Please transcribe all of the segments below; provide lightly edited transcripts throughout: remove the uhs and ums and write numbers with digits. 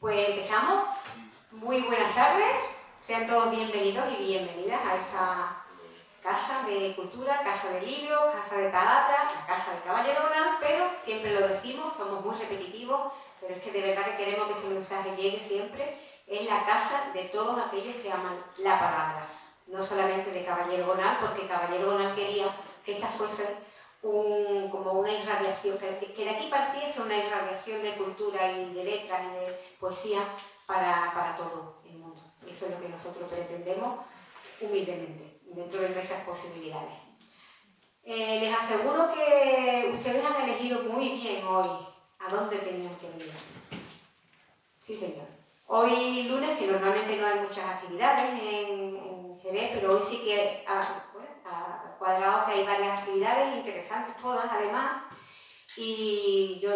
Pues empezamos. Muy buenas tardes. Sean todos bienvenidos y bienvenidas a esta casa de cultura, casa de libros, casa de palabras, la casa de Caballerona, pero siempre lo decimos, somos muy repetitivos, pero es que de verdad que queremos que este mensaje llegue siempre. Es la casa de todos aquellos que aman la palabra, no solamente de Caballero Bonal, porque Caballero Bonal quería que esta fuese como una irradiación, que de aquí partiese una irradiación de cultura y de letras y de poesía para todo el mundo. Eso es lo que nosotros pretendemos humildemente, dentro de nuestras posibilidades. Les aseguro que ustedes han elegido muy bien hoy a dónde tenían que venir. Sí, señor. Hoy lunes, que normalmente no hay muchas actividades en Jerez, pero hoy sí que ha cuadrado que hay varias actividades interesantes, todas además, y yo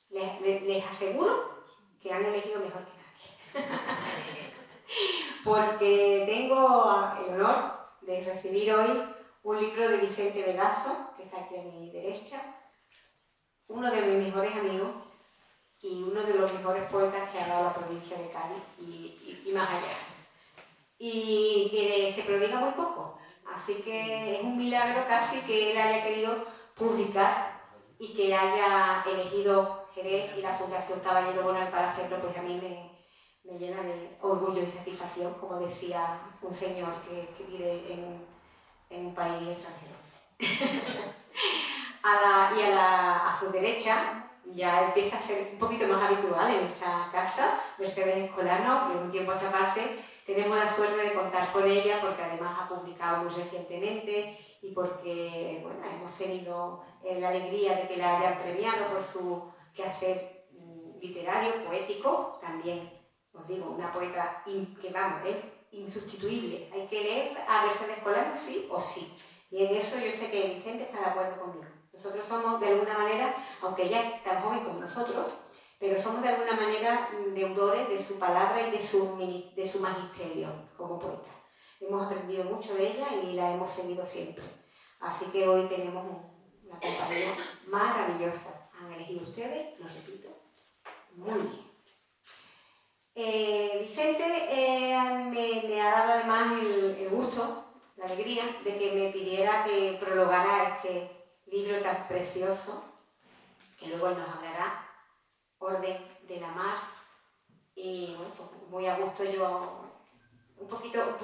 les aseguro que han elegido mejor que nadie. Porque tengo el honor de recibir hoy un libro de Vicente Vegazo, que está aquí a mi derecha, uno de mis mejores amigos y uno de los mejores poetas que ha dado la provincia de Cádiz y más allá. Y que se prodiga muy poco, así que es un milagro casi que él haya querido publicar y que haya elegido Jerez y la Fundación Caballero Bonal para hacerlo, pues a mí me llena de orgullo y satisfacción, como decía un señor que vive en un país extranjero. A su derecha ya empieza a ser un poquito más habitual en esta casa, Mercedes Escolano, de un tiempo a esta parte tenemos la suerte de contar con ella porque además ha publicado muy recientemente y porque bueno, hemos tenido la alegría de que la hayan premiado por su quehacer literario, poético, también, os digo, una poeta que vamos, es insustituible. Hay que leer a Mercedes Escolano sí o sí. Y en eso yo sé que Vicente está de acuerdo conmigo. Nosotros somos de alguna manera, aunque ella es tan joven como nosotros, pero somos de alguna manera deudores de su palabra y de su magisterio como poeta. Hemos aprendido mucho de ella y la hemos seguido siempre. Así que hoy tenemos una compañía maravillosa. Han elegido ustedes, lo repito, muy bien. Vicente me ha dado además el gusto, la alegría de que me pidiera que prologara este libro tan precioso, que luego él nos hablará, Orden de la Mar, y bueno, pues muy a gusto yo, un poquito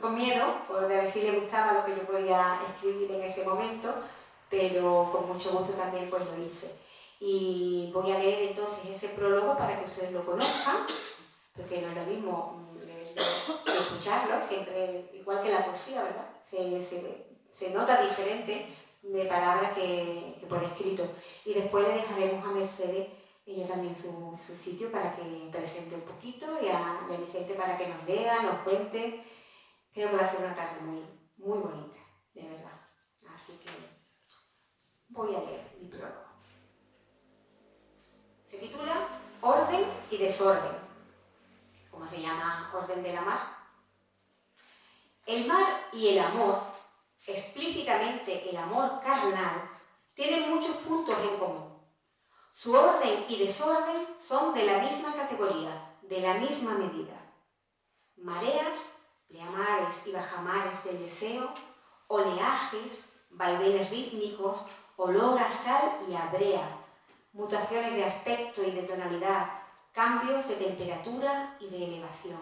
con miedo, por ver si le gustaba lo que yo podía escribir en ese momento, pero con mucho gusto también pues lo hice. Y voy a leer entonces ese prólogo para que ustedes lo conozcan, porque no es lo mismo leerlo que escucharlo, siempre igual que la poesía, ¿verdad? Se nota diferente de palabra que por escrito. Y después le dejaremos a Mercedes, ella también su sitio para que presente un poquito y a Vicente para que nos lea, nos cuente. Creo que va a ser una tarde muy, muy bonita, de verdad. Así que voy a leer mi prólogo. Se titula Orden y desorden, como se llama Orden de la Mar. El mar y el amor, explícitamente el amor carnal, tienen muchos puntos en común. Su orden y desorden son de la misma categoría, de la misma medida. Mareas, pleamares y bajamares del deseo, oleajes, vaivenes rítmicos, olor a sal y a brea, mutaciones de aspecto y de tonalidad, cambios de temperatura y de elevación.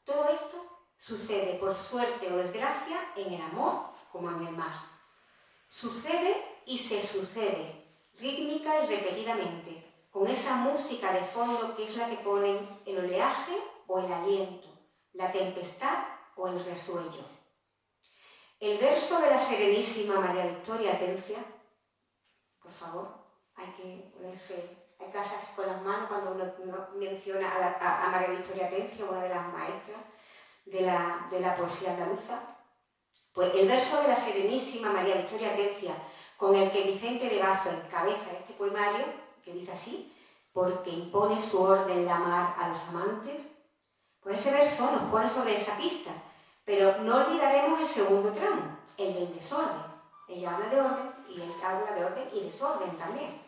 Todo esto sucede por suerte o desgracia en el amor como en el mar. Sucede y se sucede, rítmica y repetidamente, con esa música de fondo que es la que ponen el oleaje o el aliento, la tempestad o el resuello. El verso de la serenísima María Victoria Atencia, por favor, hay que ponerse, hay casas con las manos cuando uno menciona a María Victoria Atencia, una de las maestras de la poesía andaluza. Pues el verso de la serenísima María Victoria Atencia, con el que Vicente Vegazo encabeza este poemario, que dice así, porque impone su orden la mar a los amantes, pues ese verso nos pone sobre esa pista, pero no olvidaremos el segundo tramo, el del desorden. Ella habla de orden y él habla de orden y desorden también.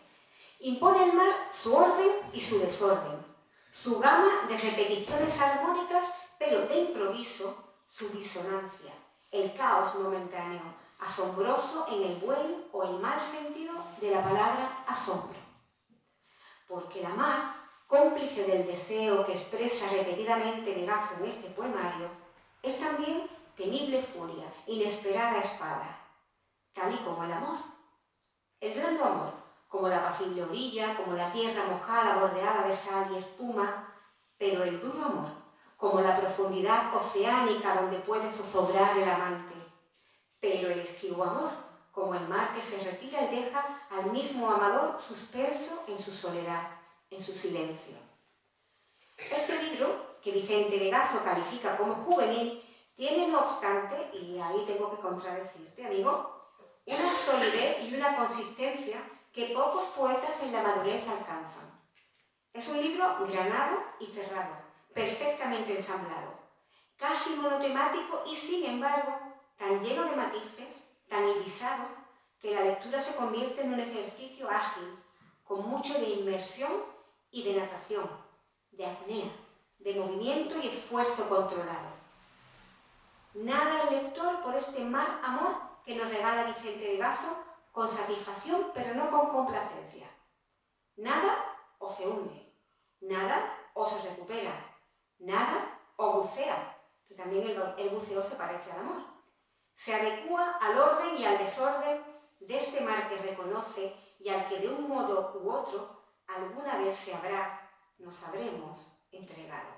Impone al mar su orden y su desorden, su gama de repeticiones armónicas, pero de improviso su disonancia, el caos momentáneo, asombroso en el buen o el mal sentido de la palabra asombro. Porque la mar, cómplice del deseo que expresa repetidamente Degazo en este poemario, es también temible furia, inesperada espada, tal y como el amor. El blando amor, como la apacible orilla, como la tierra mojada bordeada de sal y espuma, pero el duro amor, como la profundidad oceánica donde puede zozobrar el amante, pero el esquivo amor, como el mar que se retira y deja al mismo amador suspenso en su soledad, en su silencio. Este libro, que Vicente Degazo califica como juvenil, tiene no obstante, y ahí tengo que contradecirte, amigo, una solidez y una consistencia que pocos poetas en la madurez alcanzan. Es un libro granado y cerrado, perfectamente ensamblado, casi monotemático y, sin embargo, tan lleno de matices, tan irisado, que la lectura se convierte en un ejercicio ágil, con mucho de inmersión y de natación, de apnea, de movimiento y esfuerzo controlado. Nada el lector por este mar amor que nos regala Vicente Degazo con satisfacción, pero no con complacencia. Nada o se hunde, nada o se recupera, nada o bucea, que también el buceo se parece al amor. Se adecúa al orden y al desorden de este mar que reconoce y al que de un modo u otro alguna vez nos habremos entregado.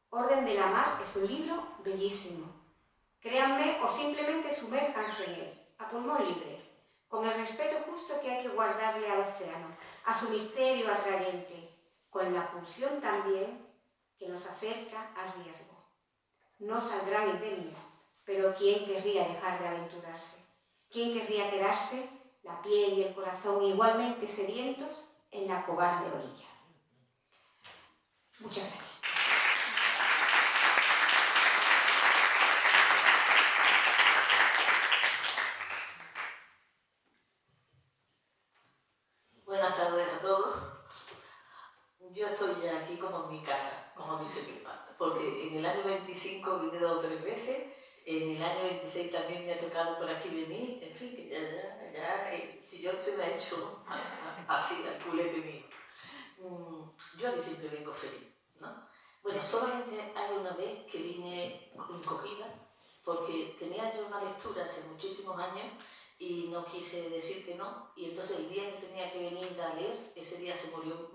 Orden de la mar es un libro bellísimo. Créanme o simplemente sumérjanse en él, a pulmón libre, con el respeto justo que hay que guardarle al océano, a su misterio atrayente, con la pulsión también que nos acerca al riesgo. No saldrán indemnes, pero ¿quién querría dejar de aventurarse? ¿Quién querría quedarse, la piel y el corazón igualmente sedientos, en la cobarde orilla? Muchas gracias. Buenas tardes a todos. Yo estoy ya aquí como en mi casa, como dice mi padre, porque en el año 25 vine 2 o 3 veces, en el año 26 también me ha tocado por aquí venir, en fin, que el sillón se me ha hecho así al culete mío. Yo aquí siempre vengo feliz, ¿no? Bueno, solamente hay una vez que vine encogida, porque tenía yo una lectura hace muchísimos años y no quise decir que no, y entonces el día que tenía que venir a leer, ese día se murió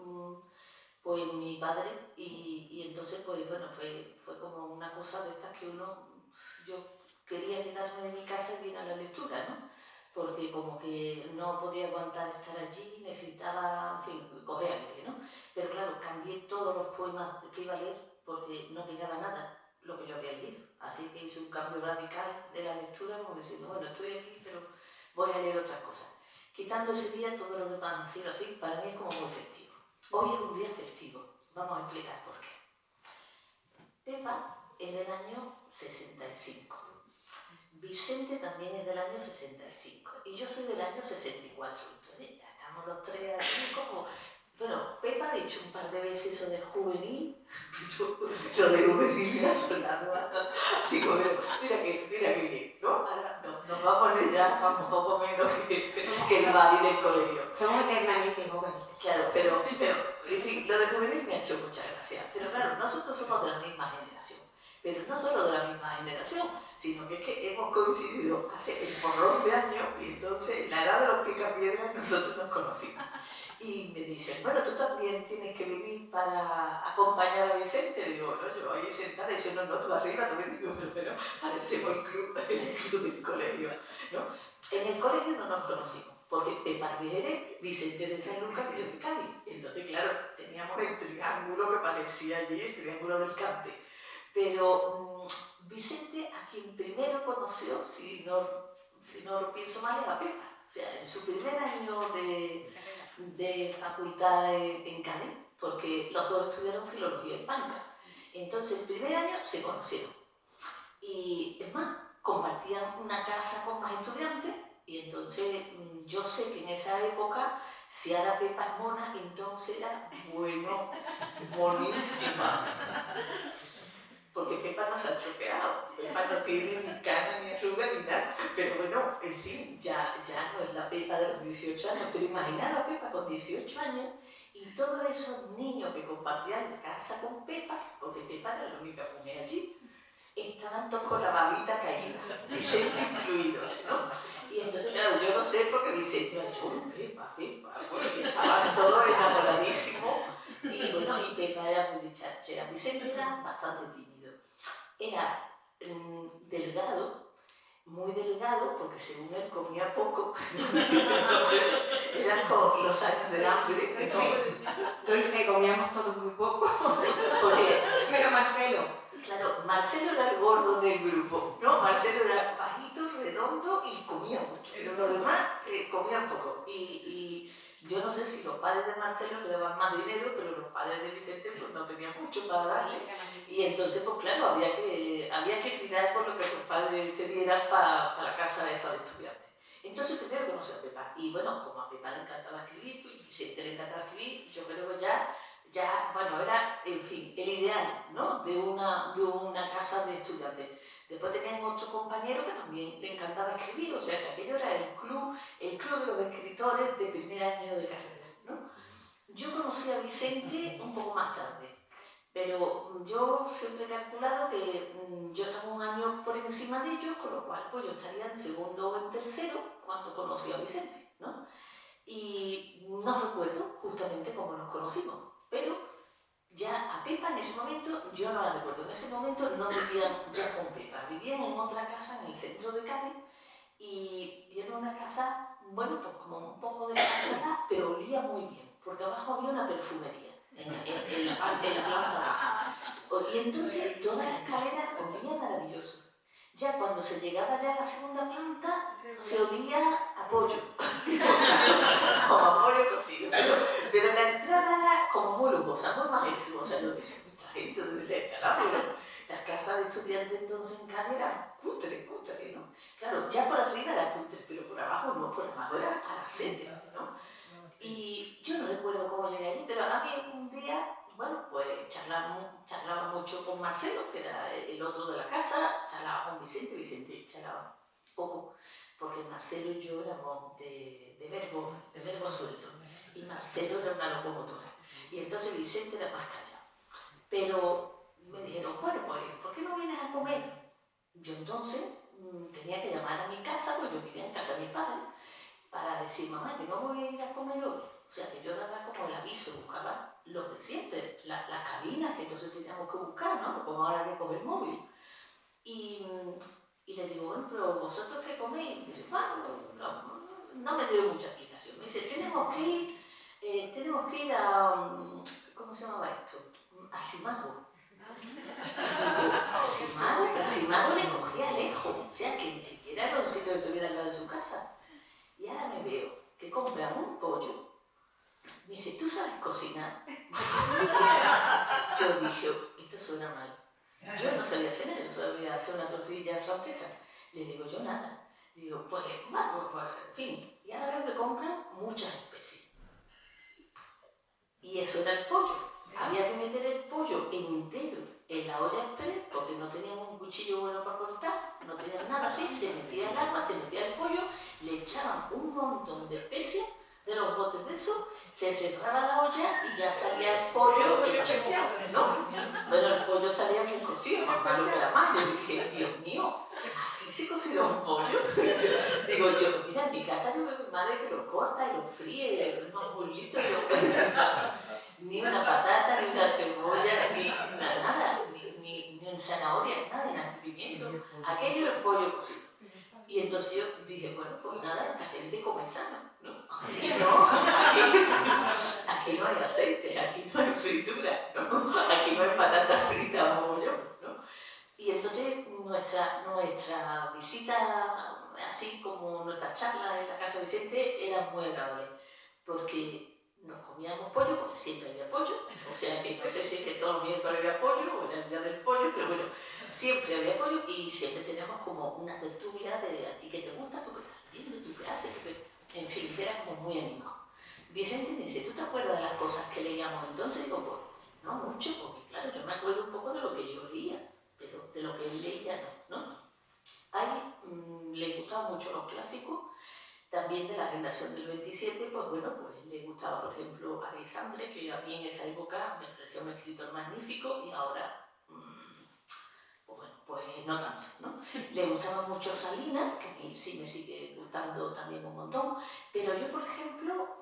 pues mi padre, y entonces pues bueno, fue como una cosa de estas que yo quería quedarme de mi casa y ir a la lectura, ¿no? Porque como que no podía aguantar estar allí, necesitaba, en fin, coger aire, ¿no? Pero claro, cambié todos los poemas que iba a leer porque no pegaba nada lo que yo había leído. Así que hice un cambio radical de la lectura, como diciendo, bueno, estoy aquí, pero voy a leer otras cosas. Quitando ese día, todo lo demás ha sido así, para mí es como muy festivo. Hoy es un día festivo, vamos a explicar por qué. Pepa es del año 65. Vicente también es del año 65 y yo soy del año 64, entonces ya estamos los tres aquí como... Bueno, Pepa ha dicho un par de veces eso de juvenil, yo de juvenil me ha sonado, digo, pero mira que bien, ¿no? Ahora no, nos vamos a poner ya, vamos un poco menos que el Mari del colegio. Somos eternamente jóvenes. Claro, pero, en fin, lo de juvenil me ha hecho mucha gracia, pero claro, nosotros somos de la misma generación. Pero no solo de la misma generación, sino que es que hemos coincidido hace un porrón de años y entonces en la edad de los picapiedras nosotros nos conocimos. Y me dicen, bueno, tú también tienes que venir para acompañar a Vicente. Digo, bueno, yo ahí sentada y yo no, tú arriba, también digo, pero parecemos el club del colegio, ¿no? En el colegio no nos conocimos, porque Pepa es de Jerez, Vicente de San Lucas y yo de Cádiz. Entonces, claro, teníamos el triángulo que parecía allí, el triángulo del Cante. Pero Vicente, a quien primero conoció, si no lo pienso mal, es a Pepa. O sea, en su primer año de facultad en Cádiz, porque los dos estudiaron filología hispánica. Entonces, el primer año se conocieron. Y es más, compartían una casa con más estudiantes, y entonces yo sé que en esa época Si ahora Pepa es mona, entonces era, bueno, monísima. Porque Pepa no se ha estropeado, Pepa no tiene ni cana, ni arruga, ni nada. Pero bueno, en fin, ya no es la Pepa de los 18 años. Pero imaginar a Pepa con 18 años y todos esos niños que compartían la casa con Pepa, porque Pepa era la única mujer allí, estaban todos con la babita caída, Vicente incluido, ¿no? Y entonces, claro, yo no sé por qué Vicente ha dicho, Pepa, bueno, y estaban todos enamoradísimos. Y bueno, y Pepa era muy dicharachera. Vicente era bastante tímido. Era delgado, muy delgado, porque según él comía poco. Eran como los años del hambre. Lo hice, comíamos todos muy poco. Porque, Pero Marcelo. Claro, Marcelo era el gordo del grupo, ¿no? Marcelo era bajito, redondo y comía mucho, pero los demás comían poco. Y yo no sé si los padres de Marcelo le daban más dinero, pero los padres de Vicente pues no tenían mucho para darle. Y entonces, pues claro, había que tirar por lo que los padres te dieran para la casa esa de estudiantes. Entonces primero conocí a Pepa, y bueno, como a Pepa le encantaba escribir, pues Vicente le encantaba escribir, yo creo que bueno, era, en fin, el ideal, ¿no? De una casa de estudiantes. Después tenían otro compañero que también le encantaba escribir, o sea que aquello era el club de los escritores de primer año de carrera, ¿no? Yo conocí a Vicente un poco más tarde, pero yo siempre he calculado que yo estaba un año por encima de ellos, con lo cual pues yo estaría en segundo o en tercero cuando conocí a Vicente, ¿no? Y no recuerdo justamente cómo nos conocimos, pero ya a Pepa en ese momento, yo no la recuerdo, en ese momento no vivían ya con Pepa, vivían en otra casa en el centro de Cádiz y era una casa, bueno, pues como un poco de calidad, pero olía muy bien, porque abajo había una perfumería, en la planta baja. Y entonces toda la escalera olía maravilloso. Ya cuando se llegaba ya a la segunda planta, se olía a pollo, como a pollo cocido. Pero la entrada era como muy lujosa, muy majestuosa. Yo decía, esta gente debe ser carajo, ¿no? Las casas de estudiantes entonces en Cádiz eran cutre, ¿no? Claro, ya por arriba era cutre, pero por abajo no, por abajo era palacete, ¿no? Y yo no recuerdo cómo llegué allí, pero a mí un día, bueno, pues charlaba mucho con Marcelo, que era el otro de la casa, charlaba con Vicente charlaba poco, porque Marcelo y yo éramos de verbo suelto, y Marcelo era una locomotora, y entonces Vicente era más callado. Pero me dijeron, bueno, pues, ¿por qué no vienes a comer? Yo entonces tenía que llamar a mi casa, pues yo vivía en casa de mi padre, para decir, mamá, que no voy a ir a comer hoy. O sea, que yo daba como el aviso, buscaba los de siempre, las cabinas que entonces teníamos que buscar, ¿no? Como ahora que coger el móvil. Y le digo, bueno, pero vosotros qué coméis. Y dice, bueno, no me dio mucha explicación. Me dice, tenemos que ir a, ¿cómo se llamaba esto? A Simago. A Simago le cogía lejos, o sea, que ni siquiera era un sitio que estuviera al lado de su casa. Y ahora me veo que compran un pollo. Me dice, ¿tú sabes cocinar? Yo dije, esto suena mal. Yo no sabía hacer nada, yo sabía hacer una tortilla francesa. Le digo, yo nada. Digo, pues, vamos, pues, en fin. Y ahora veo que compran muchas especies. Y eso era el pollo. Había que meter el pollo entero en la olla express porque no teníamos un cuchillo bueno para cortar, no tenían nada así, se metía el agua, se metía el pollo, le echaban un montón de especias de los botes de eso, se cerraba la olla y ya salía el pollo hecho, ¿no? Bueno, el pollo salía bien cocido, más malo que la más. Yo dije, Dios mío, ¿así se cocina un pollo? Digo yo, mira, en mi casa yo veo a mi madre que lo corta y lo fríe, unos bolitos, ni una patata, ni una cebolla, ni nada, ni zanahoria, nada, ni pimiento. Aquello era el pollo cocido. Y entonces yo dije, bueno, pues nada, esta gente come sano, ¿no? Aquí no hay aceite, aquí no hay fritura, ¿no? Aquí no hay patatas fritas, vamos yo, ¿no? Y entonces nuestra visita, así como nuestra charla en la casa de Vicente, era muy agradable, porque nos comíamos pollo, porque siempre había pollo, o sea que no sé si es que todos los miércoles había pollo, o era el día del pollo, pero bueno, siempre había pollo y siempre teníamos como una tertulia de a ti que te gusta, tú qué estás haciendo, tú qué haces, en fin, era como muy animado. Vicente me dice, ¿tú te acuerdas de las cosas que leíamos entonces? Digo, pues no mucho, porque claro, yo me acuerdo un poco de lo que yo leía, pero de lo que él leía no. A él le gustaban mucho los clásicos, también de la generación del 27, pues bueno, pues le gustaba, por ejemplo, Alexandre, que a mí en esa época me parecía un escritor magnífico y ahora, pues bueno, pues no tanto, ¿no? Le gustaba mucho Salinas, que a mí sí me sigue gustando también un montón, pero yo, por ejemplo,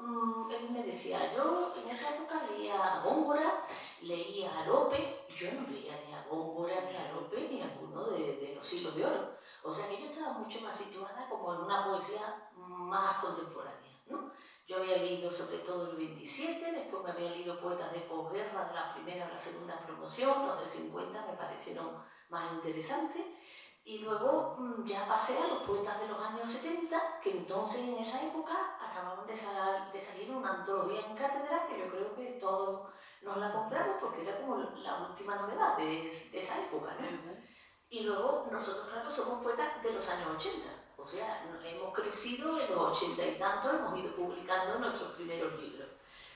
él me decía, yo en esa época leía a Góngora, leía a Lope, yo no leía ni a Góngora, ni a Lope, ni a alguno de los siglos de oro. O sea que yo estaba mucho más situada como en una poesía más contemporánea, ¿no? Yo había leído sobre todo el 27, después me había leído poetas de posguerra de la primera o la segunda promoción, los de 50 me parecieron más interesantes, y luego ya pasé a los poetas de los años 70, que entonces en esa época acababan de salir una antología en cátedra, que yo creo que todos nos la compramos porque era como la última novedad de esa época, ¿no? Y luego nosotros, claro, somos poetas de los años 80, o sea, hemos crecido en los 80 y tanto, hemos ido publicando nuestros primeros libros.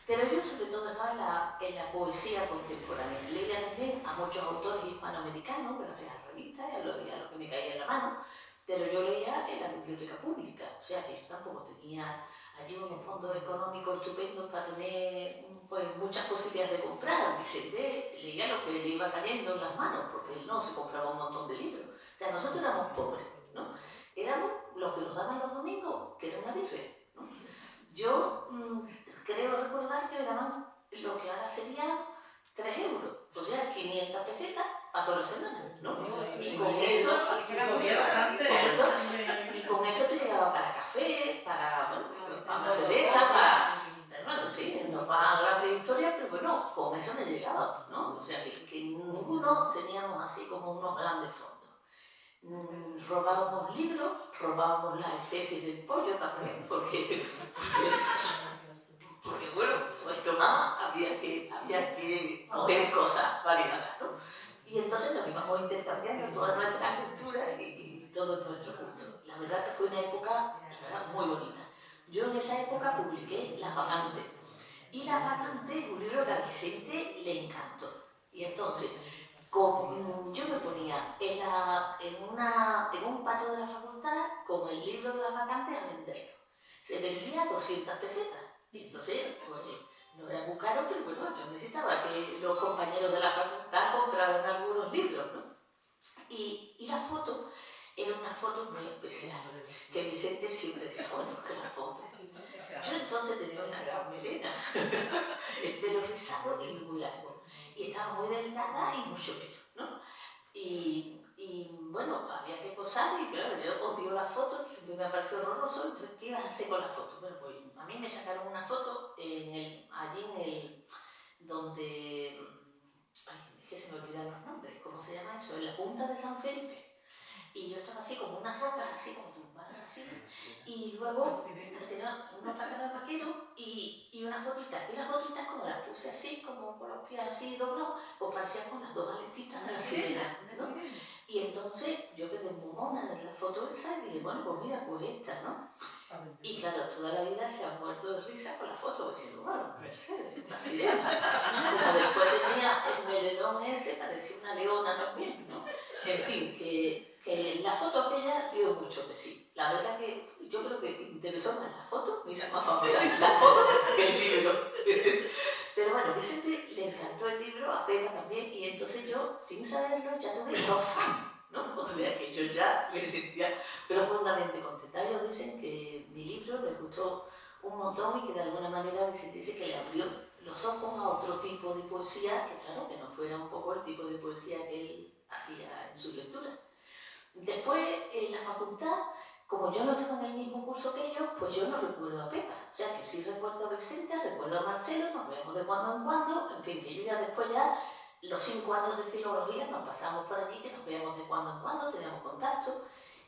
Pero yo sobre todo estaba en la poesía contemporánea. Leía también a muchos autores hispanoamericanos, gracias a revistas y a lo que me caía en la mano, pero yo leía en la biblioteca pública, o sea que yo tampoco tenía allí unos fondos económicos estupendos para tener pues, muchas posibilidades de comprar. Vicente leía lo que le iba cayendo en las manos, porque él no se compraba un montón de libros. O sea, nosotros éramos pobres, ¿no? Éramos los que nos daban los domingos, que era una birria, ¿no? Yo creo recordar que me daban lo que ahora sería 3 euros, o sea, 500 pesetas para toda la semana, ¿no? Y con eso, con eso te llegaba para café, para, bueno, para una cerveza, para, bueno, sí, no para grandes historias, pero bueno, con eso me llegaba, ¿no? O sea, que ninguno teníamos así como unos grandes fondos. Robábamos libros, robábamos las especies del pollo también, porque bueno, pues tomaba, había que coger cosas variadas, ¿no? Y entonces nos íbamos intercambiando todas nuestras lecturas y todos nuestros gustos. La verdad que fue una época, la verdad, muy bonita. Yo en esa época publiqué Las Vacantes. Y Las Vacantes es un libro que a Vicente le encantó. Y entonces, yo me ponía en un patio de la facultad con el libro de Las Vacantes a venderlo. Se vendía a 200 pesetas. Y entonces, pues, no era muy caro, pero bueno, yo necesitaba que los compañeros de la facultad compraran algunos libros, ¿no? Y la foto era una foto muy especial, que Vicente siempre decía, bueno, que la foto. Yo entonces tenía una gran melena, el pelo rizado y muy largo, y estaba muy delgada y mucho pelo, ¿no? Y bueno, había que posar y claro, yo odio las fotos, siempre me pareció horroroso, entonces ¿qué ibas a hacer con la foto? Bueno, pues a mí me sacaron una foto allí en el, donde, ay, es que se me olvidan los nombres, ¿cómo se llama eso? En la punta de San Felipe. Y yo estaba así como unas rocas, así como tumbadas así, y luego tenía unos pantalones vaqueros y unas botitas. Y las botitas, como las puse así, como con los pies así doblados, pues parecían con las dos aletitas de la sirena, ¿no? Y entonces yo quedé muy mona en la foto esa y dije, bueno, pues mira, pues esta, ¿no? Y claro, toda la vida se han muerto de risa con la foto, diciendo, bueno, Mercedes, una sirena. Como después tenía el melenón ese, parecía una leona también, ¿no? En fin, que la foto aquella dio mucho de sí. La verdad que yo creo que interesó más la foto, me hizo más famosa la foto que el libro. Pero bueno, Vicente le encantó el libro, a Pepa también, y entonces yo, sin saberlo, ya tuve 2 fans, ¿no? O sea que yo ya me sentía profundamente contenta. Ellos dicen que mi libro les gustó un montón y que de alguna manera Vicente dice que le abrió los ojos a otro tipo de poesía, que claro, que no fuera un poco el tipo de poesía que él hacía en su lectura. Después, en la facultad, como yo no estaba en el mismo curso que ellos, pues yo no recuerdo a Pepa. O sea, que sí recuerdo a Vicente, recuerdo a Marcelo, nos vemos de cuando en cuando, en fin, que yo ya después los 5 años de filología nos pasamos por allí, que nos veíamos de cuando en cuando, teníamos contacto,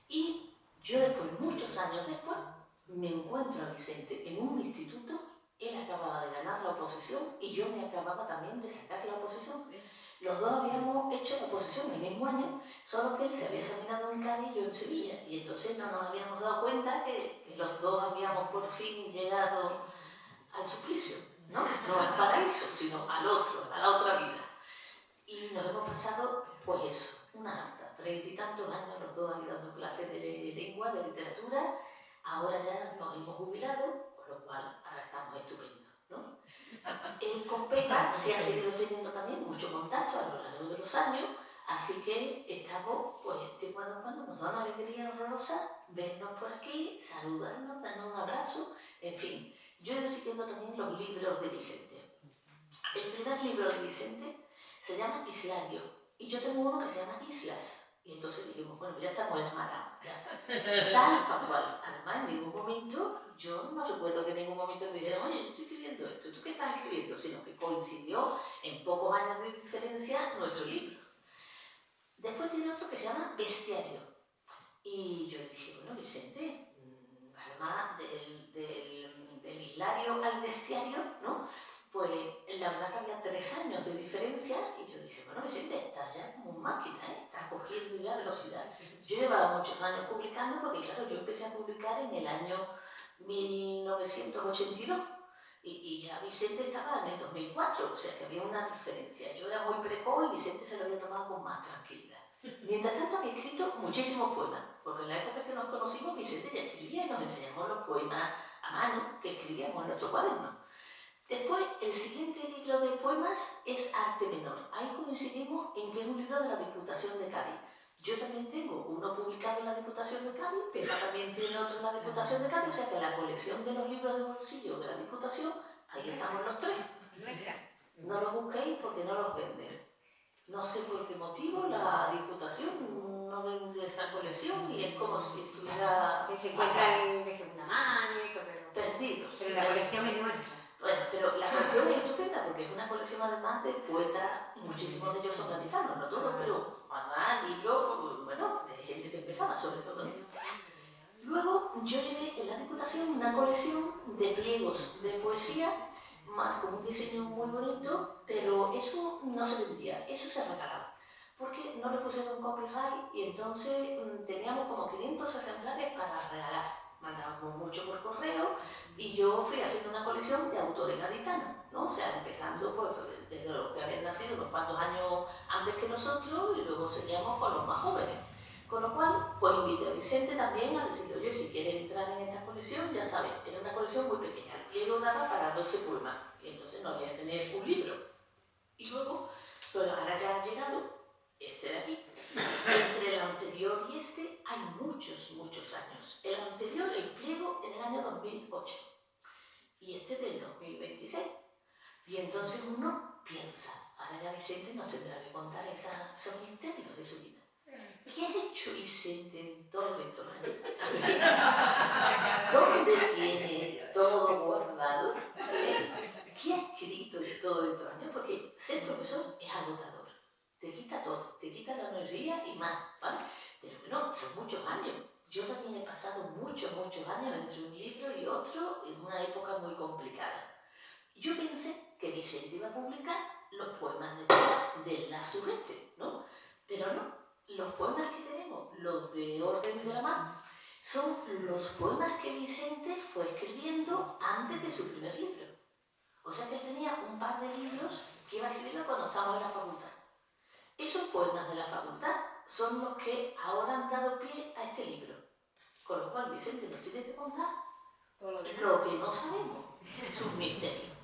y yo después, muchos años después, me encuentro a Vicente en un instituto, él acababa de ganar la oposición y yo me acababa también de sacar la oposición. Los dos habíamos hecho la oposición el mismo año, solo que él se había examinado en Cádiz y yo en Sevilla, y entonces no nos habíamos dado cuenta que los dos habíamos por fin llegado al pasado, pues eso, una nota, 30 y tantos años los dos ahí dando clases de lengua, de literatura, ahora ya nos hemos jubilado, por lo cual ahora estamos estupendos, ¿no? Con Pepa se ha seguido teniendo también mucho contacto a lo largo de los años, así que estamos, pues, de cuando en cuando nos da una alegría horrorosa vernos por aquí, saludarnos, darnos un abrazo, en fin. Yo he ido siguiendo también los libros de Vicente. El primer libro de Vicente se llama Islario, y yo tengo uno que se llama Islas. Y entonces dijimos, bueno, ya estamos hermanados, ya está. Tal cual. Además, en ningún momento, yo no recuerdo que en ningún momento me dijeran, oye, yo estoy escribiendo esto, ¿tú qué estás escribiendo? Sino que coincidió en pocos años de diferencia nuestro libro. Después tiene otro que se llama Bestiario. Y yo le dije, bueno, Vicente, además del Hilario al Bestiario, ¿no? Pues la verdad que había 3 años de diferencia y yo dije, bueno, Vicente, estás ya como máquina, ¿eh? Estás cogiendo ya velocidad. Yo llevaba muchos años publicando porque, claro, yo empecé a publicar en el año 1982 y ya Vicente estaba en el 2004, o sea que había una diferencia. Yo era muy precoz y Vicente se lo había tomado con más tranquilidad. Mientras tanto había escrito muchísimos poemas, porque en la época que nos conocimos Vicente ya escribía y nos enseñamos los poemas a mano que escribíamos en nuestro cuaderno. Después, el siguiente libro de poemas es Arte Menor. Ahí coincidimos en que es un libro de la Diputación de Cádiz. Yo también tengo uno publicado en la Diputación de Cádiz, Pepa también tiene otro en la Diputación de Cádiz, o sea que la colección de los libros de bolsillo de la Diputación, ahí estamos los 3. No los busquéis porque no los venden. No sé por qué motivo la Diputación no vende esa colección y es como si estuviera... Que se encuentran de segunda mano y eso, pero... perdidos. Pero la colección es nuestra. Bueno, pero la colección es estupenda porque es una colección además de poetas, muchísimos de ellos son gaditanos, no todos, pero además libros, bueno, de gente que empezaba sobre todo, ¿no? Luego yo llevé en la Diputación una colección de pliegos de poesía, más con un diseño muy bonito, pero eso no se vendía, eso se regalaba, porque no le pusieron copyright y entonces teníamos como 500 ejemplares para regalar. Mandábamos mucho por correo y yo fui haciendo una colección de autores gaditanos, ¿no? O sea, empezando pues, desde los que habían nacido unos cuantos años antes que nosotros y luego seguíamos con los más jóvenes. Con lo cual, pues invité a Vicente también a decirle, oye, si quieres entrar en esta colección, ya sabes, era una colección muy pequeña, el pliego daba para 12 poemas, y entonces no había que tener un libro. Y luego, pues ahora ya ha llegado este de aquí. Entre el anterior y este hay muchos, muchos años. El anterior, el pliego, en el año 2008, y este del 2026. Y entonces uno piensa, ahora ya Vicente nos tendrá que contar esos misterios de su vida. ¿Qué ha hecho Vicente en todos estos años? ¿Dónde tiene todo guardado? ¿Qué ha escrito en todos estos años? Porque ser profesor es agotador. Te quita todo, te quita la energía y más, ¿vale? Pero bueno, son muchos años. Yo también he pasado muchos, muchos años entre un libro y otro en una época muy complicada. Yo pensé que Vicente iba a publicar los poemas de la Sugeste, ¿no? Pero no. Los poemas que tenemos, los de Orden de la Mar, son los poemas que Vicente fue escribiendo antes de su primer libro. O sea que él tenía un par de libros que iba escribiendo cuando estábamos en la facultad. Esos poemas de la facultad son los que ahora han dado pie a este libro. Con lo cual Vicente nos tiene que contar lo que no sabemos, sus misterios.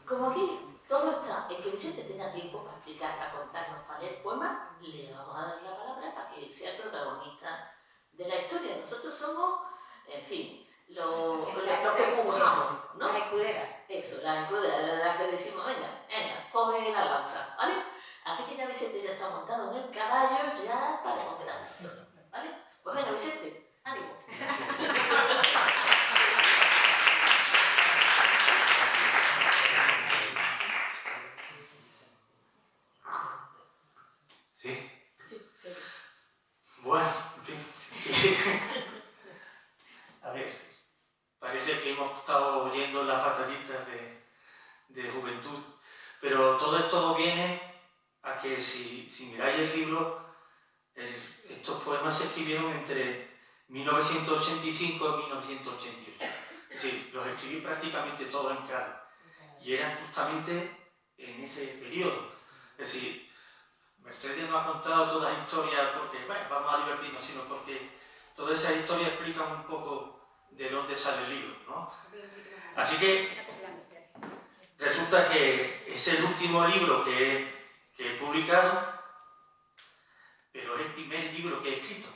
Como aquí todo está en que Vicente tenga tiempo para explicar, para contarnos, para leer poemas, le vamos a dar la palabra para que sea el protagonista de la historia. Nosotros somos, en fin, los que empujamos, ¿no? Las escuderas. Eso, las escuderas, las que decimos, venga, coge la lanza, ¿vale? Así que ya Vicente ya está montado en el caballo ya para contar esto, ¿vale? Pues venga, Vicente, ánimo. Bueno, en fin. A ver, parece que hemos estado oyendo las batallitas de juventud, pero todo esto viene a que si miráis el libro, estos poemas se escribieron entre 1985 y 1988. Es decir, los escribí prácticamente todos en Cádiz y eran justamente en ese periodo. Es decir, Mercedes nos ha contado todas las historias porque, bueno, vamos a divertirnos, sino porque todas esas historias explican un poco de dónde sale el libro, ¿no? Así que resulta que es el último libro que he publicado, pero es el primer libro que he escrito.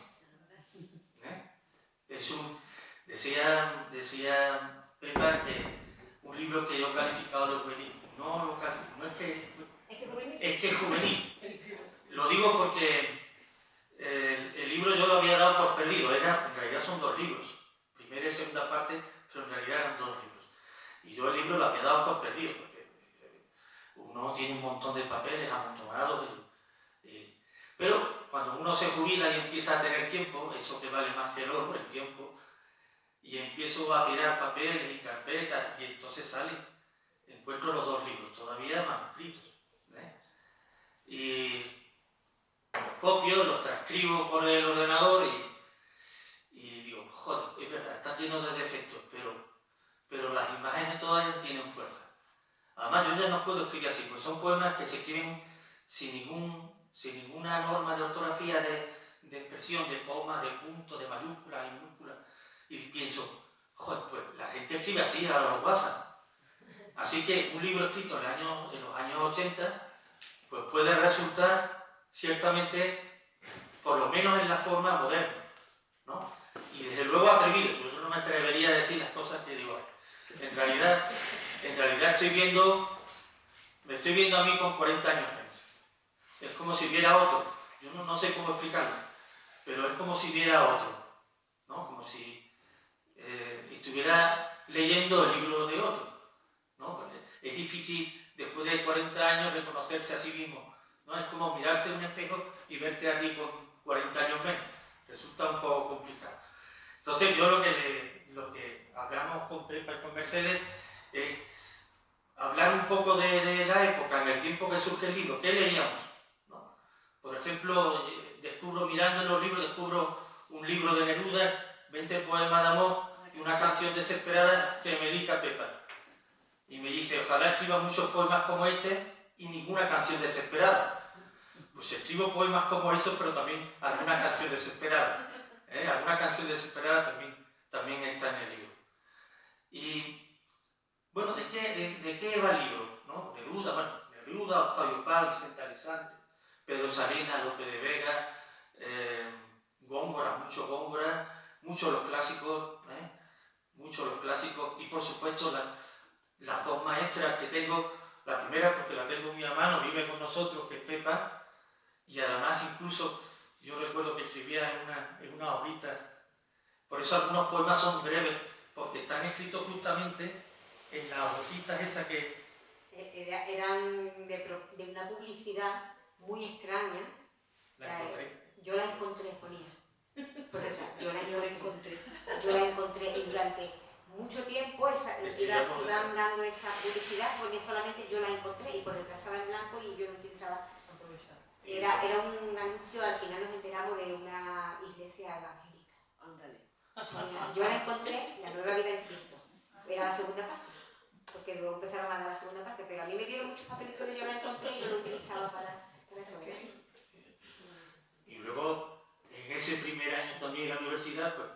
Es decía Pepa que un libro que yo he calificado de juvenil. No es que es juvenil. Lo digo porque el libro yo lo había dado por perdido. En realidad son 2 libros. Primera y segunda parte, pero en realidad eran 2 libros. Y yo el libro lo había dado por perdido, porque uno tiene un montón de papeles amontonados. Pero cuando uno se jubila y empieza a tener tiempo, eso que vale más que el oro, el tiempo, y empiezo a tirar papeles y carpetas, y entonces encuentro los 2 libros, todavía manuscritos. Y los copio, los transcribo por el ordenador y digo, joder, es verdad, están llenos de defectos, pero las imágenes todavía tienen fuerza. Además, yo ya no puedo escribir así, porque son poemas que se escriben sin ninguna norma de ortografía, de expresión, de comas, de puntos, de mayúsculas y minúsculas. Y pienso, joder, pues la gente escribe así a los WhatsApp. Así que un libro escrito en los años 80, pues puede resultar ciertamente, por lo menos en la forma moderna, ¿no? Y desde luego atrevido, por eso no me atrevería a decir las cosas que digo ahora. En realidad me estoy viendo a mí con 40 años menos. Es como si viera otro. Yo no sé cómo explicarlo, pero es como si viera otro, ¿no? Como si estuviera leyendo el libro de otro, ¿no? Porque es difícil, después de 40 años, reconocerse a sí mismo, ¿no? Es como mirarte en un espejo y verte a ti con 40 años menos. Resulta un poco complicado. Entonces, yo lo que hablamos con Pepa y con Mercedes es hablar un poco de la época, en el tiempo que surge el libro. ¿Qué leíamos? ¿No? Por ejemplo, mirando en los libros, descubro un libro de Neruda, 20 poemas de amor y una canción desesperada que me dedica Pepa. Y me dice, ojalá escriba muchos poemas como este y ninguna canción desesperada. Pues escribo poemas como esos, pero también alguna canción desesperada. Alguna canción desesperada también está en el libro. Y, bueno, ¿de qué va el libro? ¿No? Neruda, Octavio Paz, Vicente Alexandre, Pedro Salinas, Lope de Vega, Góngora, muchos los clásicos, y por supuesto las 2 maestras que tengo, la primera porque la tengo muy a mano, vive con nosotros, que es Pepa, y además incluso yo recuerdo que escribía en unas hojitas, por eso algunos poemas son breves, porque están escritos justamente en las hojitas esas que... Eran de una publicidad muy extraña. La encontré. Yo la encontré, ponía. Por eso, yo la encontré y durante mucho tiempo iban dando esa publicidad, porque solamente yo la encontré y por detrás estaba en blanco y yo no utilizaba. Era un anuncio, al final nos enteramos de una iglesia evangélica. Ándale. Yo la encontré, La Nueva Vida en Cristo. Era la segunda parte, porque luego empezaron a dar la segunda parte, pero a mí me dieron muchos papelitos de Yo la encontré y yo lo utilizaba para eso. Y luego, en ese primer año también en la universidad, pues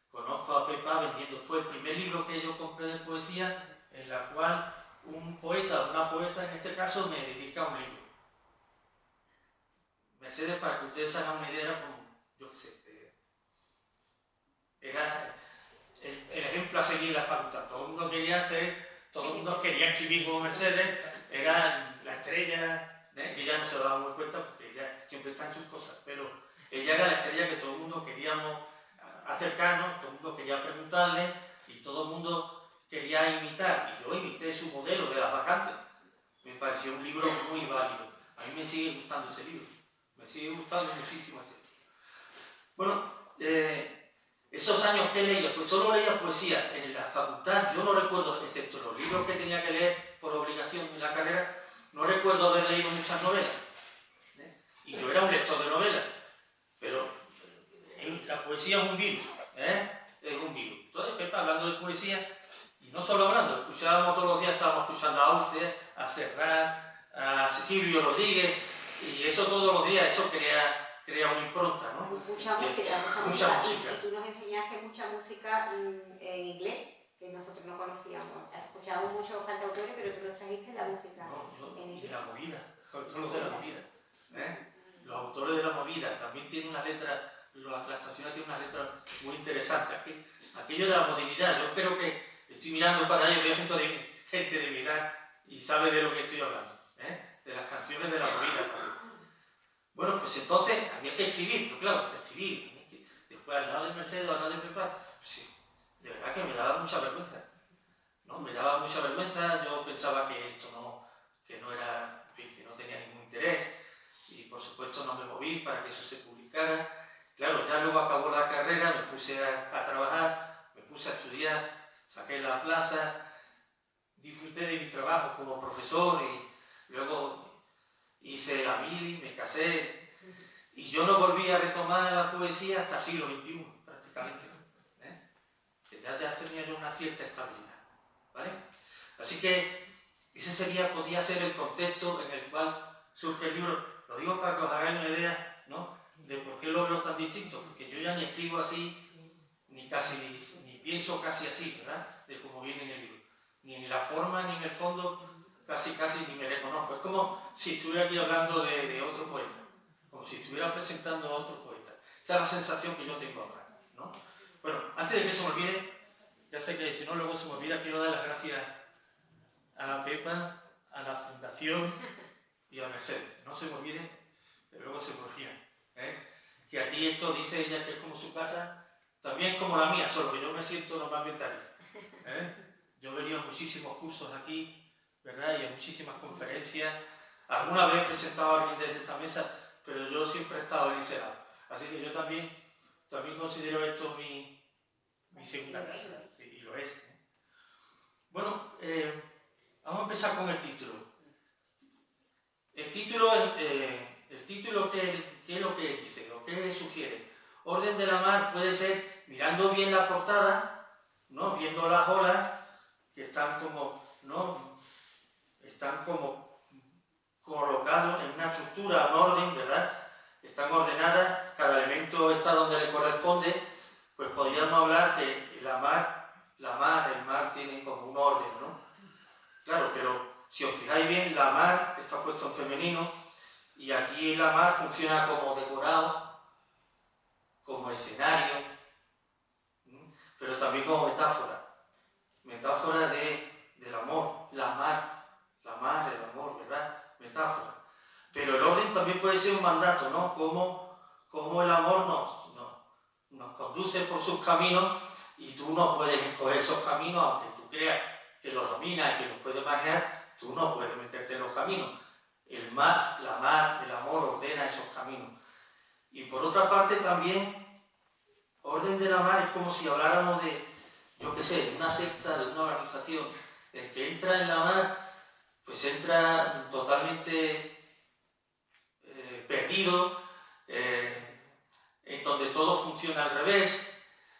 conozco a Pepa vendiendo. Fue el primer libro que yo compré de poesía, en la cual un poeta, una poeta en este caso, me dedica un libro. Mercedes, para que ustedes hagan una idea, era como, yo qué sé, era el ejemplo a seguir en la facultad. Todo el mundo quería escribir como Mercedes, era la estrella, que ella no se daba muy cuenta porque ella siempre está en sus cosas, pero ella era la estrella que todo el mundo queríamos acercarnos, todo el mundo quería preguntarle y todo el mundo quería imitar. Y yo imité su modelo de Las Vacantes. Me pareció un libro muy válido. A mí me sigue gustando ese libro. Me sigue gustando muchísimo este libro. Bueno, esos años que leía, pues solo leía poesía en la facultad. Yo no recuerdo, excepto los libros que tenía que leer por obligación en la carrera, no recuerdo haber leído muchas novelas. Y yo era un lector de novelas, pero la poesía es un virus, es un virus. Entonces, Pepa, hablando de poesía, y no solo hablando, escuchábamos todos los días, estábamos escuchando a Auster, a Serrat, a Cecilio Rodríguez, Y eso todos los días, eso crea una impronta, ¿no? Mucha música. Y tú nos enseñaste mucha música en inglés, que nosotros no conocíamos. Escuchábamos muchos cantautores, pero tú nos trajiste la música en inglés. Y la movida, autores de la movida. Los autores de la movida también tienen una letra, las canciones tienen una letra muy interesante. Aquello de la modernidad, yo creo que estoy mirando para ello, veo gente de mi edad y sabe de lo que estoy hablando, de las canciones de la movida también. Bueno, pues entonces había que escribir, pero claro, escribir. Después al lado de Mercedes, al lado de Pepa, sí, de verdad que me daba mucha vergüenza. ¿No? Me daba mucha vergüenza, yo pensaba que esto no era, en fin, que no tenía ningún interés y por supuesto no me moví para que eso se publicara. Claro, ya luego acabó la carrera, me puse a trabajar, me puse a estudiar, saqué la plaza, disfruté de mi trabajo como profesor y luego hice la mili, me casé y yo no volví a retomar la poesía hasta el siglo XXI prácticamente. Que ya tenía yo una cierta estabilidad, ¿vale? Así que ese podía ser el contexto en el cual surge el libro. Lo digo para que os hagáis una idea, ¿no?, de por qué lo veo tan distinto, porque yo ya ni escribo así, ni pienso casi así, ¿verdad?, de cómo viene en el libro. Ni en la forma, ni en el fondo, casi ni me reconozco. Es como si estuviera aquí hablando de otro poeta, como si estuviera presentando a otro poeta. Esa es la sensación que yo tengo ahora, ¿no? Bueno, antes de que se me olvide, ya sé que si no luego se me olvida, quiero dar las gracias a Pepa, a la Fundación y a Mercedes. No se me olvide, pero luego se me olvida. Que aquí esto dice ella que es como su casa, también es como la mía, solo que yo me siento normalmente allí. Yo he venido a muchísimos cursos aquí, ¿verdad? Y a muchísimas conferencias. Alguna vez he presentado a alguien desde esta mesa, pero yo siempre he estado en ese lado. Así que yo también considero esto mi segunda casa. Sí, y lo es. Bueno, vamos a empezar con el título. El título ¿qué es lo que dice? ¿O qué sugiere? Orden de la mar puede ser, mirando bien la portada, ¿no?, viendo las olas, que están como, ¿no?, están como colocados en una estructura, un orden, ¿verdad? Están ordenadas, cada elemento está donde le corresponde, pues podríamos hablar que el mar tiene como un orden, ¿no? Claro, pero si os fijáis bien, la mar está puesto en femenino y aquí la mar funciona como decorado, como escenario, pero también como metáfora del amor, la mar, el amor, ¿verdad? Metáfora. Pero el orden también puede ser un mandato, ¿no? Como el amor nos conduce por sus caminos y tú no puedes escoger esos caminos, aunque tú creas que los dominas y que los puedes manejar, tú no puedes meterte en los caminos. El mar, el amor ordena esos caminos. Y por otra parte también, orden de la mar es como si habláramos de, yo qué sé, de una secta, de una organización. El que entra en la mar, pues entra totalmente perdido, en donde todo funciona al revés,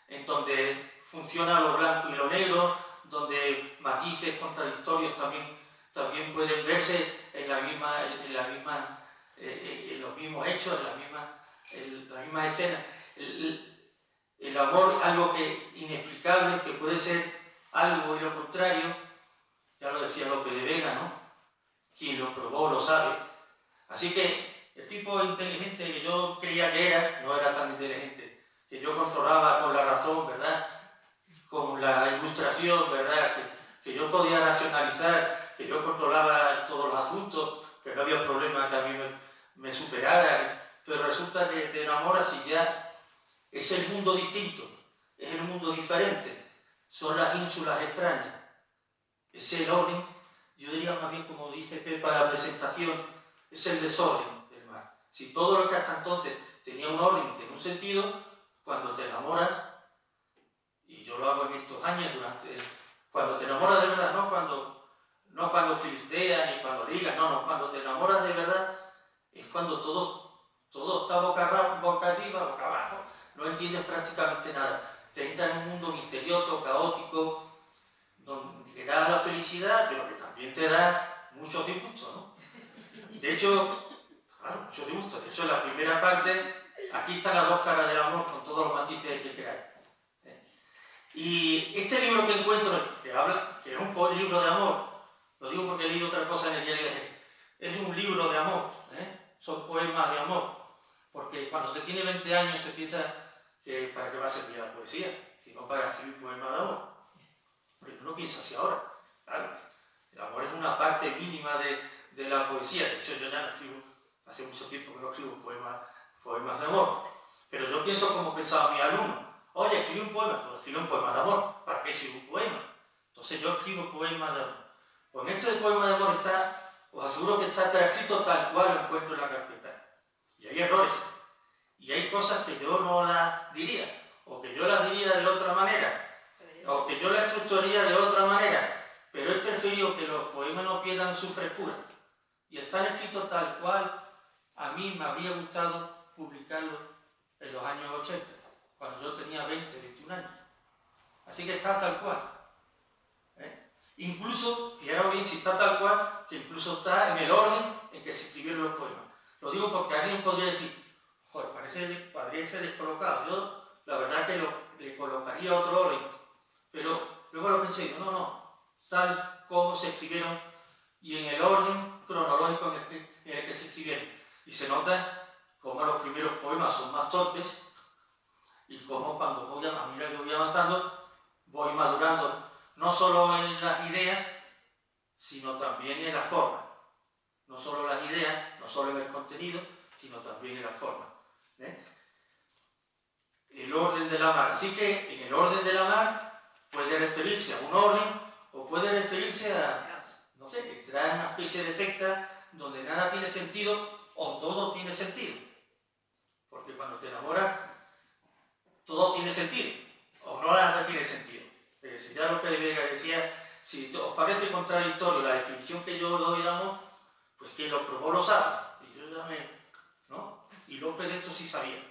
en donde funciona lo blanco y lo negro, donde matices contradictorios también pueden verse en los mismos hechos, en la misma escena. El amor es algo inexplicable, que puede ser algo y lo contrario, ya lo decía Lope de Vega, ¿no? Quien lo probó lo sabe. Así que el tipo inteligente que yo creía que era, no era tan inteligente, que yo controlaba con la razón, ¿verdad?, con la ilustración, ¿verdad?, que yo podía racionalizar, que yo controlaba todos los asuntos, que no había problema que a mí me superara, pero resulta que te enamoras y ya es el mundo distinto, es el mundo diferente, son las ínsulas extrañas, es el orden, yo diría más bien como dice Pepa en la presentación, es el desorden del mar. Si todo lo que hasta entonces tenía un orden y tenía un sentido, cuando te enamoras, y yo lo hago en estos años, cuando te enamoras de verdad, no cuando flirteas ni cuando ligas, cuando te enamoras de verdad, es cuando todo está boca arriba, boca abajo, no entiendes prácticamente nada. Te entras en un mundo misterioso, caótico, donde te da la felicidad, pero que también te da muchos disgustos, ¿no? De hecho, Claro, mucho disgusto. De hecho, en la primera parte, aquí están las dos caras del amor con todos los matices que queráis. Y este libro que encuentro, que es un libro de amor, lo digo porque he leído otra cosa en el diario de Jerez, es un libro de amor, son poemas de amor, porque cuando se tiene 20 años se piensa que para qué va a servir la poesía, sino para escribir poemas de amor. Porque uno piensa así ahora, claro, el amor es una parte mínima de la poesía. De hecho, yo ya no escribo, hace mucho tiempo que no escribo poemas de amor, pero yo pienso como pensaba mi alumno. Oye, escribí un poema, tú escribes un poema de amor, ¿para qué sirve un poema? Entonces yo escribo poemas de amor. Pues en este poema de amor os aseguro que está escrito tal cual lo encuentro en la carpeta. Y hay errores, y hay cosas que yo no las diría, o que yo las diría de otra manera, o que yo las estructuraría de otra manera, pero he preferido que los poemas no pierdan su frescura. Y están escritos tal cual a mí me habría gustado publicarlos en los años 80, cuando yo tenía 20, 21 años. Así que está tal cual. Incluso, fijaros bien si está tal cual, que incluso está en el orden en que se escribieron los poemas. Lo digo porque alguien podría decir, joder, parece descolocado. Yo, la verdad que le colocaría otro orden. Pero luego lo pensé, no, tal como se escribieron y en el orden cronológico en el que se escribieron. Y se nota cómo los primeros poemas son más torpes y cómo cuando a medida que voy avanzando, voy madurando no solo en las ideas, sino también en la forma. No solo las ideas, no solo en el contenido, sino también en la forma. El orden de la mar. Así que en el orden de la mar puede referirse a un orden o puede referirse a, no sé, entrar en una especie de secta donde nada tiene sentido o todo tiene sentido. Porque cuando te enamoras, todo tiene sentido, o no nada tiene sentido. Ya Lope de Vega decía, si os parece contradictorio la definición que yo doy de amor, pues quien lo probó lo sabe. Y yo ya ¿no? Y Lope de esto sí sabía.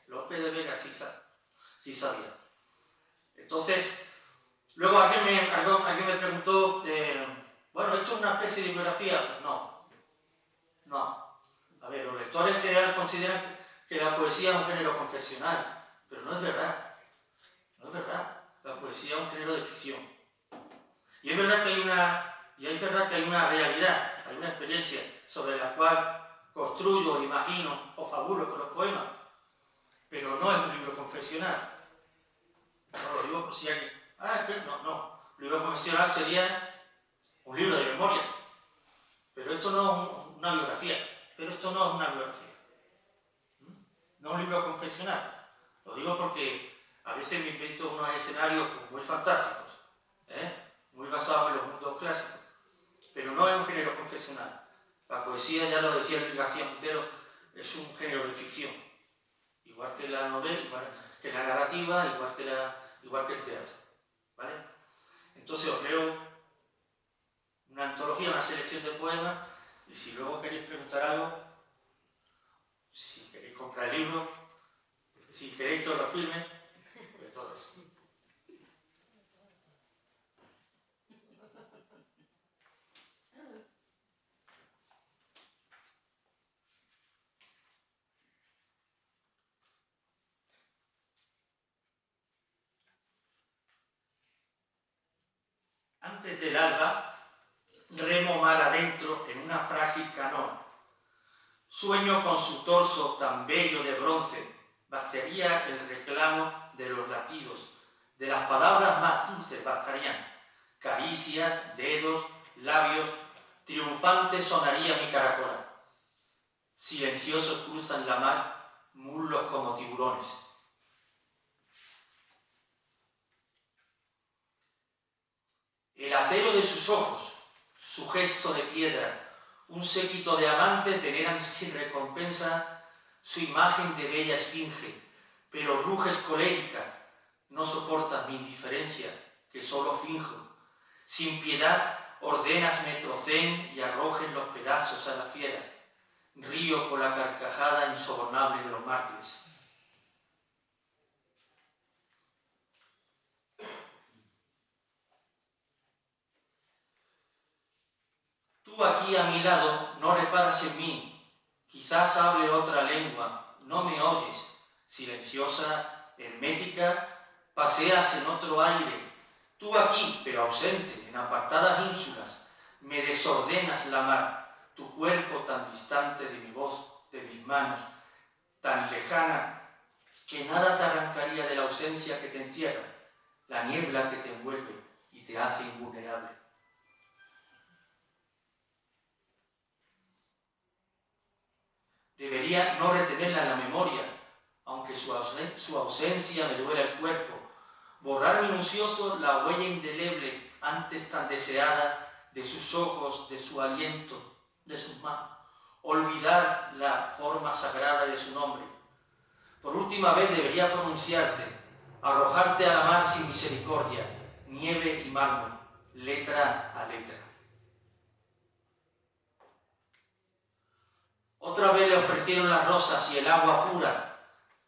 Lope de Vega sí sabía. Entonces, luego alguien me preguntó, bueno, ¿esto es una especie de biografía? Pues no. A ver, los lectores en general consideran que la poesía es un género confesional, pero no es verdad. No es verdad. La poesía es un género de ficción. Y es verdad que hay una realidad, hay una experiencia sobre la cual construyo, imagino o fabulo con los poemas, pero no es un libro confesional. No lo digo por si alguien... no. Un libro confesional sería un libro de memorias. Pero esto no es una biografía. No es un libro confesional. Lo digo porque a veces me invento unos escenarios muy fantásticos, muy basados en los mundos clásicos. Pero no es un género confesional. La poesía, ya lo decía Luis García Montero, es un género de ficción. Igual que la novela, igual que la narrativa, igual que el teatro. ¿Vale? Entonces os leo una antología, una selección de poemas, y si luego queréis preguntar algo, si queréis comprar el libro, si queréis que os lo firme, pues todo eso. Antes del alba, remo mar adentro en una frágil canoa. Sueño con su torso tan bello de bronce, bastaría el reclamo de los latidos, de las palabras más dulces bastarían, caricias, dedos, labios, triunfante sonaría mi caracola. Silenciosos cruzan la mar, muslos como tiburones. El acero de sus ojos, su gesto de piedra, un séquito de amantes veneran sin recompensa su imagen de bella esfinge, pero ruges colérica, no soportas mi indiferencia, que solo finjo. Sin piedad ordenas me troceen y arrojen los pedazos a las fieras. Río con la carcajada insobornable de los mártires. Tú aquí a mi lado no reparas en mí, Quizás hable otra lengua, no me oyes. Silenciosa, hermética, paseas en otro aire. Tú aquí, pero ausente, en apartadas ínsulas, me desordenas la mar. Tu cuerpo tan distante de mi voz, de mis manos, tan lejana, que nada te arrancaría de la ausencia que te encierra, la niebla que te envuelve y te hace invulnerable. Debería no retenerla en la memoria, aunque su ausencia me duela el cuerpo, borrar minucioso la huella indeleble antes tan deseada de sus ojos, de su aliento, de sus manos, olvidar la forma sagrada de su nombre. Por última vez debería pronunciarte, arrojarte a la mar sin misericordia, nieve y mármol, letra a letra. Otra vez le ofrecieron las rosas y el agua pura,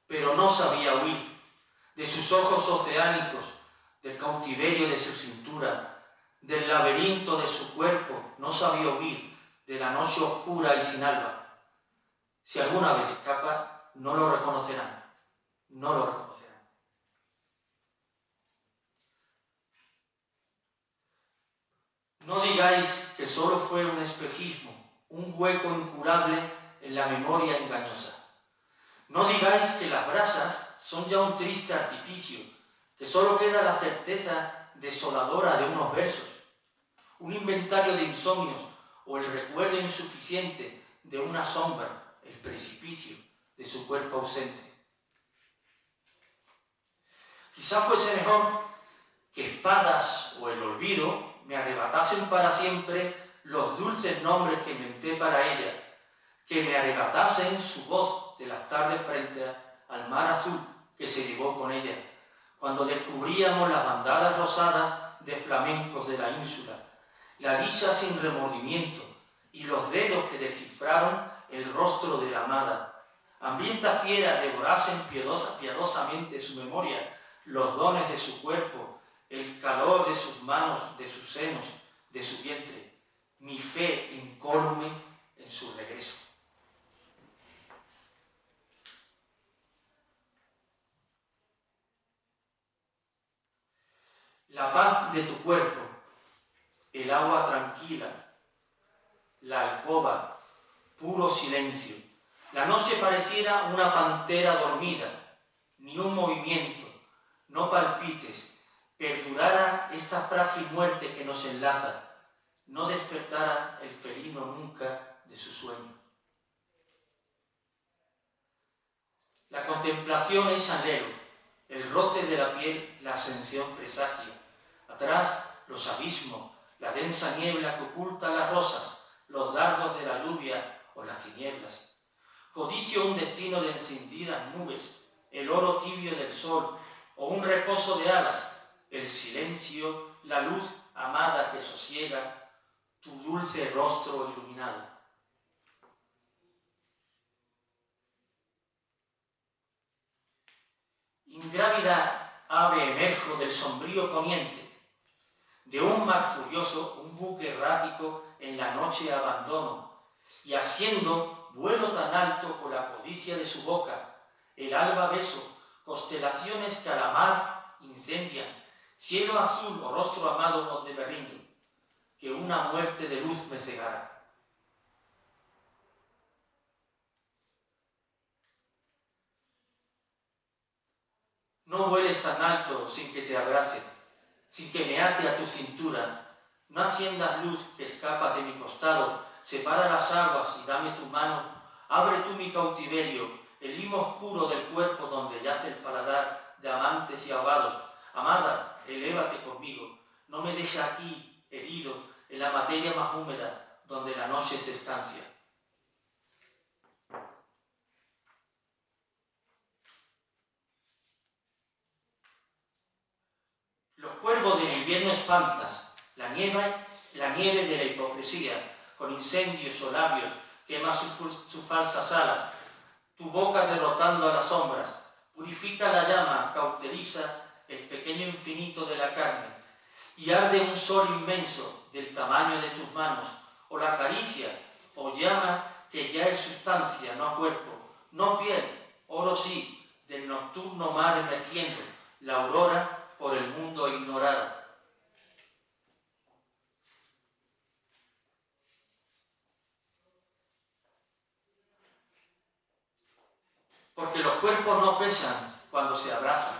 pero no sabía huir de sus ojos oceánicos, del cautiverio de su cintura, del laberinto de su cuerpo, no sabía huir de la noche oscura y sin alba. Si alguna vez escapa, no lo reconocerán, no lo reconocerán. No digáis que solo fue un espejismo, un hueco incurable en la memoria engañosa. No digáis que las brasas son ya un triste artificio, que solo queda la certeza desoladora de unos versos, un inventario de insomnios o el recuerdo insuficiente de una sombra, el precipicio de su cuerpo ausente. Quizá fuese mejor que espadas o el olvido me arrebatasen para siempre los dulces nombres que inventé para ella, que me arrebatasen su voz de las tardes frente al mar azul que se llevó con ella, cuando descubríamos las bandadas rosadas de flamencos de la ínsula, la dicha sin remordimiento y los dedos que descifraron el rostro de la amada. Hambrienta fiera devorasen piadosamente su memoria, los dones de su cuerpo, el calor de sus manos, de sus senos, de su vientre, mi fe incólume en su regreso. La paz de tu cuerpo, el agua tranquila, la alcoba, puro silencio. La noche pareciera una pantera dormida, ni un movimiento, no palpites, perdurara esta frágil muerte que nos enlaza, no despertara el felino nunca de su sueño. La contemplación es anhelo, el roce de la piel la ascensión presagia, atrás los abismos, la densa niebla que oculta las rosas, los dardos de la lluvia o las tinieblas. Codicio un destino de encendidas nubes, el oro tibio del sol o un reposo de alas, el silencio, la luz amada que sosiega tu dulce rostro iluminado. Ingrávida ave emerjo del sombrío poniente, de un mar furioso, un buque errático en la noche abandono, y haciendo vuelo tan alto con la codicia de su boca, el alba beso, constelaciones que a la mar incendian, cielo azul o rostro amado donde me rindo, que una muerte de luz me cegara. No vueles tan alto sin que te abrace, sin que me ate a tu cintura, no haciendas luz que escapas de mi costado, separa las aguas y dame tu mano, abre tú mi cautiverio, el limo oscuro del cuerpo donde yace el paladar de amantes y ahogados. Amada, elévate conmigo, no me dejes aquí, herido, en la materia más húmeda, donde la noche se estancia. Los cuervos del invierno espantas, la nieve de la hipocresía, con incendios o labios, quema sus falsas alas, tu boca derrotando a las sombras, purifica la llama, cauteriza el pequeño infinito de la carne, y arde un sol inmenso del tamaño de tus manos, o la caricia, o llama que ya es sustancia, no cuerpo, no piel, oro sí, del nocturno mar emergiendo, la aurora por el mundo ignorada. Porque los cuerpos no pesan cuando se abrazan.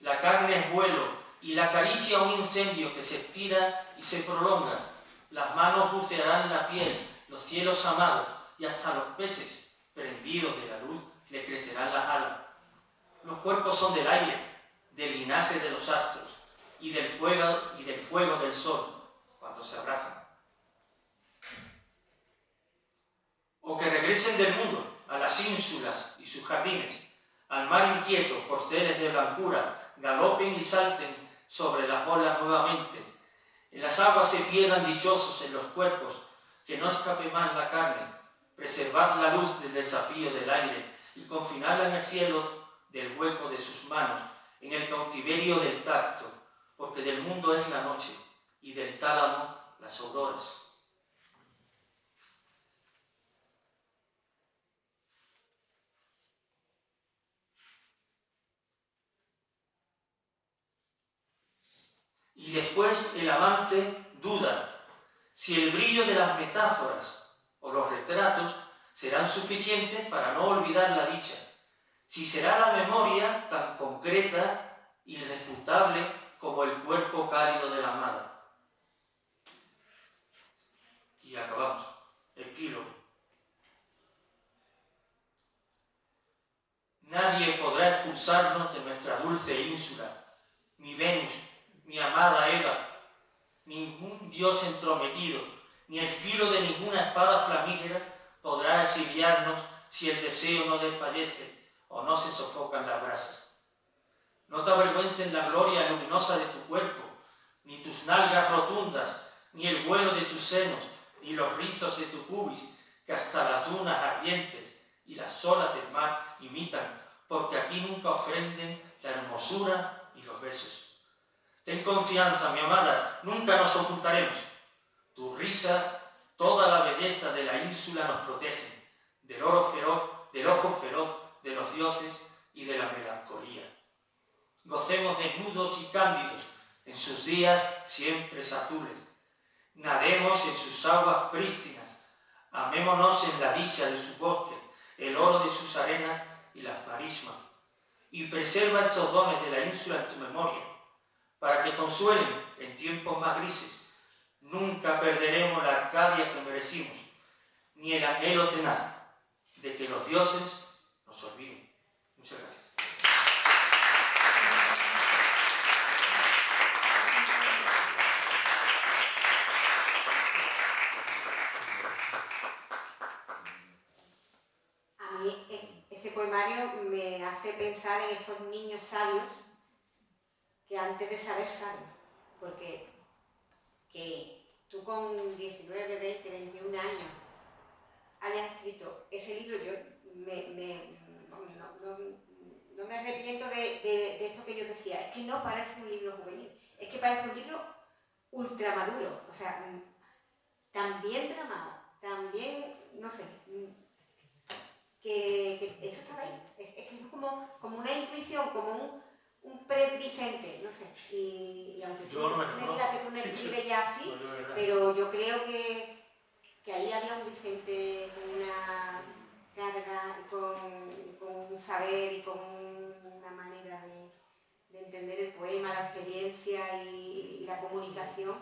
La carne es vuelo y la caricia un incendio que se estira y se prolonga. Las manos bucearán la piel, los cielos amados, y hasta los peces, prendidos de la luz, le crecerán las alas. Los cuerpos son del aire, del linaje de los astros, y del fuego del sol, cuando se abrazan. O que regresen del mundo, a las ínsulas y sus jardines, al mar inquieto, corceles de blancura, galopen y salten sobre las olas nuevamente. En las aguas se pierdan dichosos en los cuerpos, que no escape más la carne, preservar la luz del desafío del aire y confinarla en el cielo del hueco de sus manos, en el cautiverio del tacto, porque del mundo es la noche y del tálamo las auroras. Y después el amante duda si el brillo de las metáforas o los retratos serán suficientes para no olvidar la dicha, si será la memoria tan concreta, irrefutable como el cuerpo cálido de la amada. Y acabamos. Epílogo. Nadie podrá expulsarnos de nuestra dulce ínsula, mi Venus, mi amada Eva, ningún dios entrometido, ni el filo de ninguna espada flamígera podrá exiliarnos si el deseo no desfallece o no se sofocan las brasas. No te avergüencen la gloria luminosa de tu cuerpo, ni tus nalgas rotundas, ni el vuelo de tus senos, ni los rizos de tu pubis, que hasta las dunas ardientes y las olas del mar imitan, porque aquí nunca ofrenden la hermosura y los besos. Ten confianza, mi amada, nunca nos ocultaremos. Tu risa, toda la belleza de la ínsula nos protegen, del ojo feroz de los dioses y de la melancolía. Gocemos desnudos y cándidos en sus días siempre azules. Nademos en sus aguas prístinas, amémonos en la dicha de su bosque, el oro de sus arenas y las marismas. Y preserva estos dones de la ínsula en tu memoria, para que consuelen en tiempos más grises. Nunca perderemos la Arcadia que merecimos, ni el anhelo tenaz de que los dioses nos olviden. Muchas gracias. A mí este poemario me hace pensar en esos niños sabios que antes de saber saben, porque que tú con 19, 20, 21 años hayas escrito ese libro, yo no me arrepiento de esto que yo decía, es que no parece un libro juvenil, es que parece un libro ultramaduro, o sea, también tramado, también, no sé, que eso está ahí, es que es como una intuición, como un Vicente, no sé, y aunque tú me digas que tú me escribes ya así, pero yo creo que ahí había un Vicente con una carga, con un saber y con una manera de entender el poema, la experiencia y la comunicación,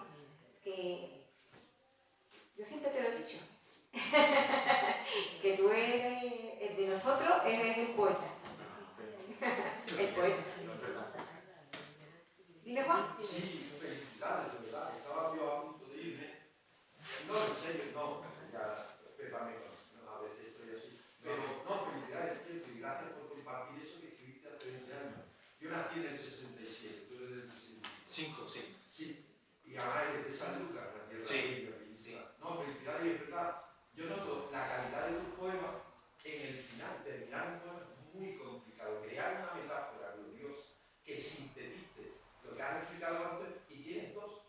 que yo siempre te lo he dicho, que tú eres, el de nosotros eres el poeta. El poeta. Dime, Juan. Sí, felicidades, de verdad. Estaba yo a punto de irme. No, en serio, no. Ya, pésame, a veces estoy así. Pero, no, felicidades, cierto. Y gracias por compartir eso que escribiste hace 20 años. Yo nací en el 67, tú eres del 65. Sí. Sí. Y ahora eres de San Lucas, la tierra Sí. de No, felicidades, y es verdad. Yo noto la calidad de tus poemas en el final. Terminar un poema es muy complicado. Crear una metáfora gloriosa que sintetice lo que has explicado antes, y tienes dos.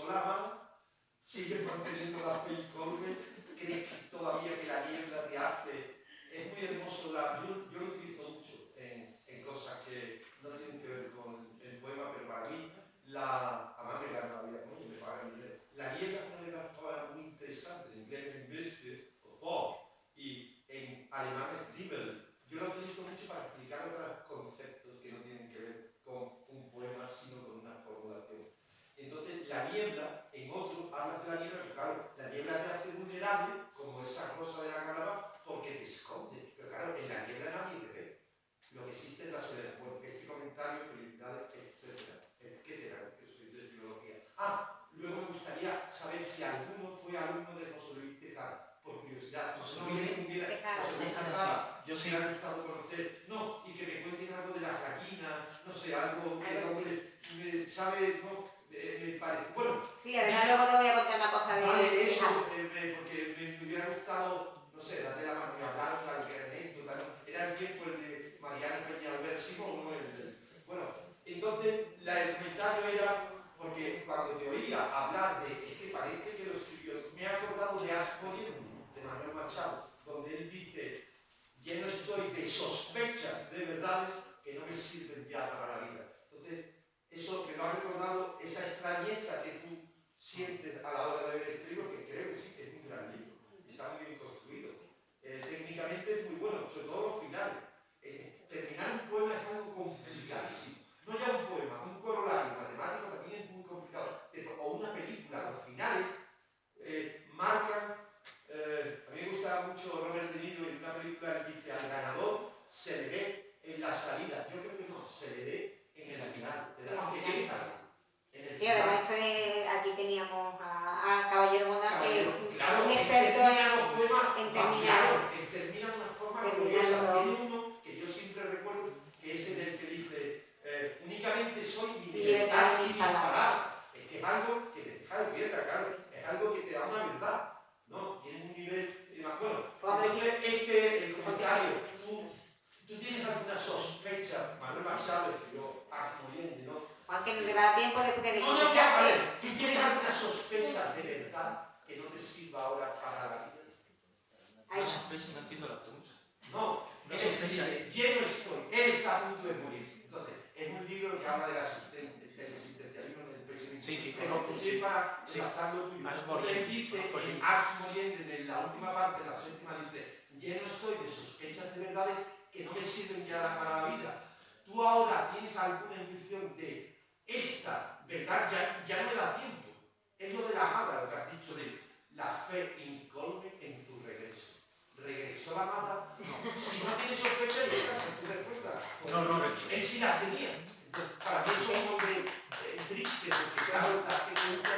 Solama, sigue manteniendo la fe incolme, crees que todavía que la niebla te hace. Es muy hermoso, yo lo utilizo mucho en cosas que no tienen que ver con el poema, pero para mí, además me gana la vida con ello, me pagan el dinero. La niebla es una de las palabras muy interesantes, en inglés es Misty o fog, y en alemán es Dribbel. Yo lo utilizo mucho para explicar otros conceptos que no tienen que ver con un poema, sino con una formulación. Entonces, la niebla, en otro, hablas de la niebla, pero claro, la niebla te hace vulnerable, como esa rosa de la Calabaza, porque te esconde. Pero claro, en la niebla nadie te ve. Lo que existe es la soledad. Bueno, este comentario, felicidades, etcétera, que soy de filología. Luego me gustaría saber si alguno fue alumno de José Luis Tejada, por curiosidad. José No Luis me hubiera José Luis Tejada, yo sí. me ha gustado conocer. No, y que me cuenten algo de las gallinas, no sé, algo que el hombre sabe, no, me parece. Bueno. Sí, además luego te voy a contar una cosa de... Vale, eso, porque me hubiera gustado, no sé, darle la mano, me hablaron, la que era anécdota, ¿no? Era el tiempo el de Mariano Peñalver Simón, ¿no? Bueno, entonces el comentario era, porque cuando te oía hablar de, es que parece que lo escribió, me he acordado de Asmorin, de Manuel Machado, donde él dice, lleno estoy de sospechas de verdades que no me sirven ya para la vida. Entonces, eso me lo ha recordado, esa extrañeza que tú sientes a la hora de ver este libro, que creo que sí, que es un gran libro, está muy bien construido. Técnicamente es muy bueno, sobre todo los finales. Terminar un poema es algo complicadísimo. No ya un poema, un corolario matemático también es muy complicado. O una película, los finales marcan. A mí me gustaba mucho Robert De Niro en una película que dice: al ganador se le ve en la salida. Yo creo que no, se le ve en el final. Aunque quede tarde. Sí, además aquí teníamos a Caballero Bonal, que es claro, un experto en terminar. Él termina de una forma curiosa. Tiene uno que yo siempre recuerdo, que es el del que dice únicamente soy mi libertad y mis palabras. Es que es algo que te deja de piedra, claro. Es algo que te da una verdad. ¿No? Tiene un nivel y demás. Bueno, entonces el comentario, tú tienes alguna sospecha, Manuel Machado escribió Asmoyende, ¿no? Aunque no te da tiempo de que No, vale. ¿Tú tienes alguna sospecha de verdad que no te sirva ahora para la vida? No sospecha, no entiendo la pregunta. No, lleno estoy, él está a punto de morir. Entonces, es un libro que habla del existencialismo, del pesimismo. Sí, pero sí, para enlazarlo tuyo. Él dice en Ars Moriendi, en la última parte, en la séptima, dice: lleno estoy de sospechas de verdades que no me sirven ya para la vida. Tú ahora tienes alguna intuición de esta verdad, ya no me da tiempo. Es lo de la amada, lo que has dicho de la fe incolme en tu regreso. ¿Regresó la amada? No. Si no tienes sospecha, ya estás en tu respuesta. No. Él sí la tenía. Entonces, para mí es un hombre triste, porque claro, date cuenta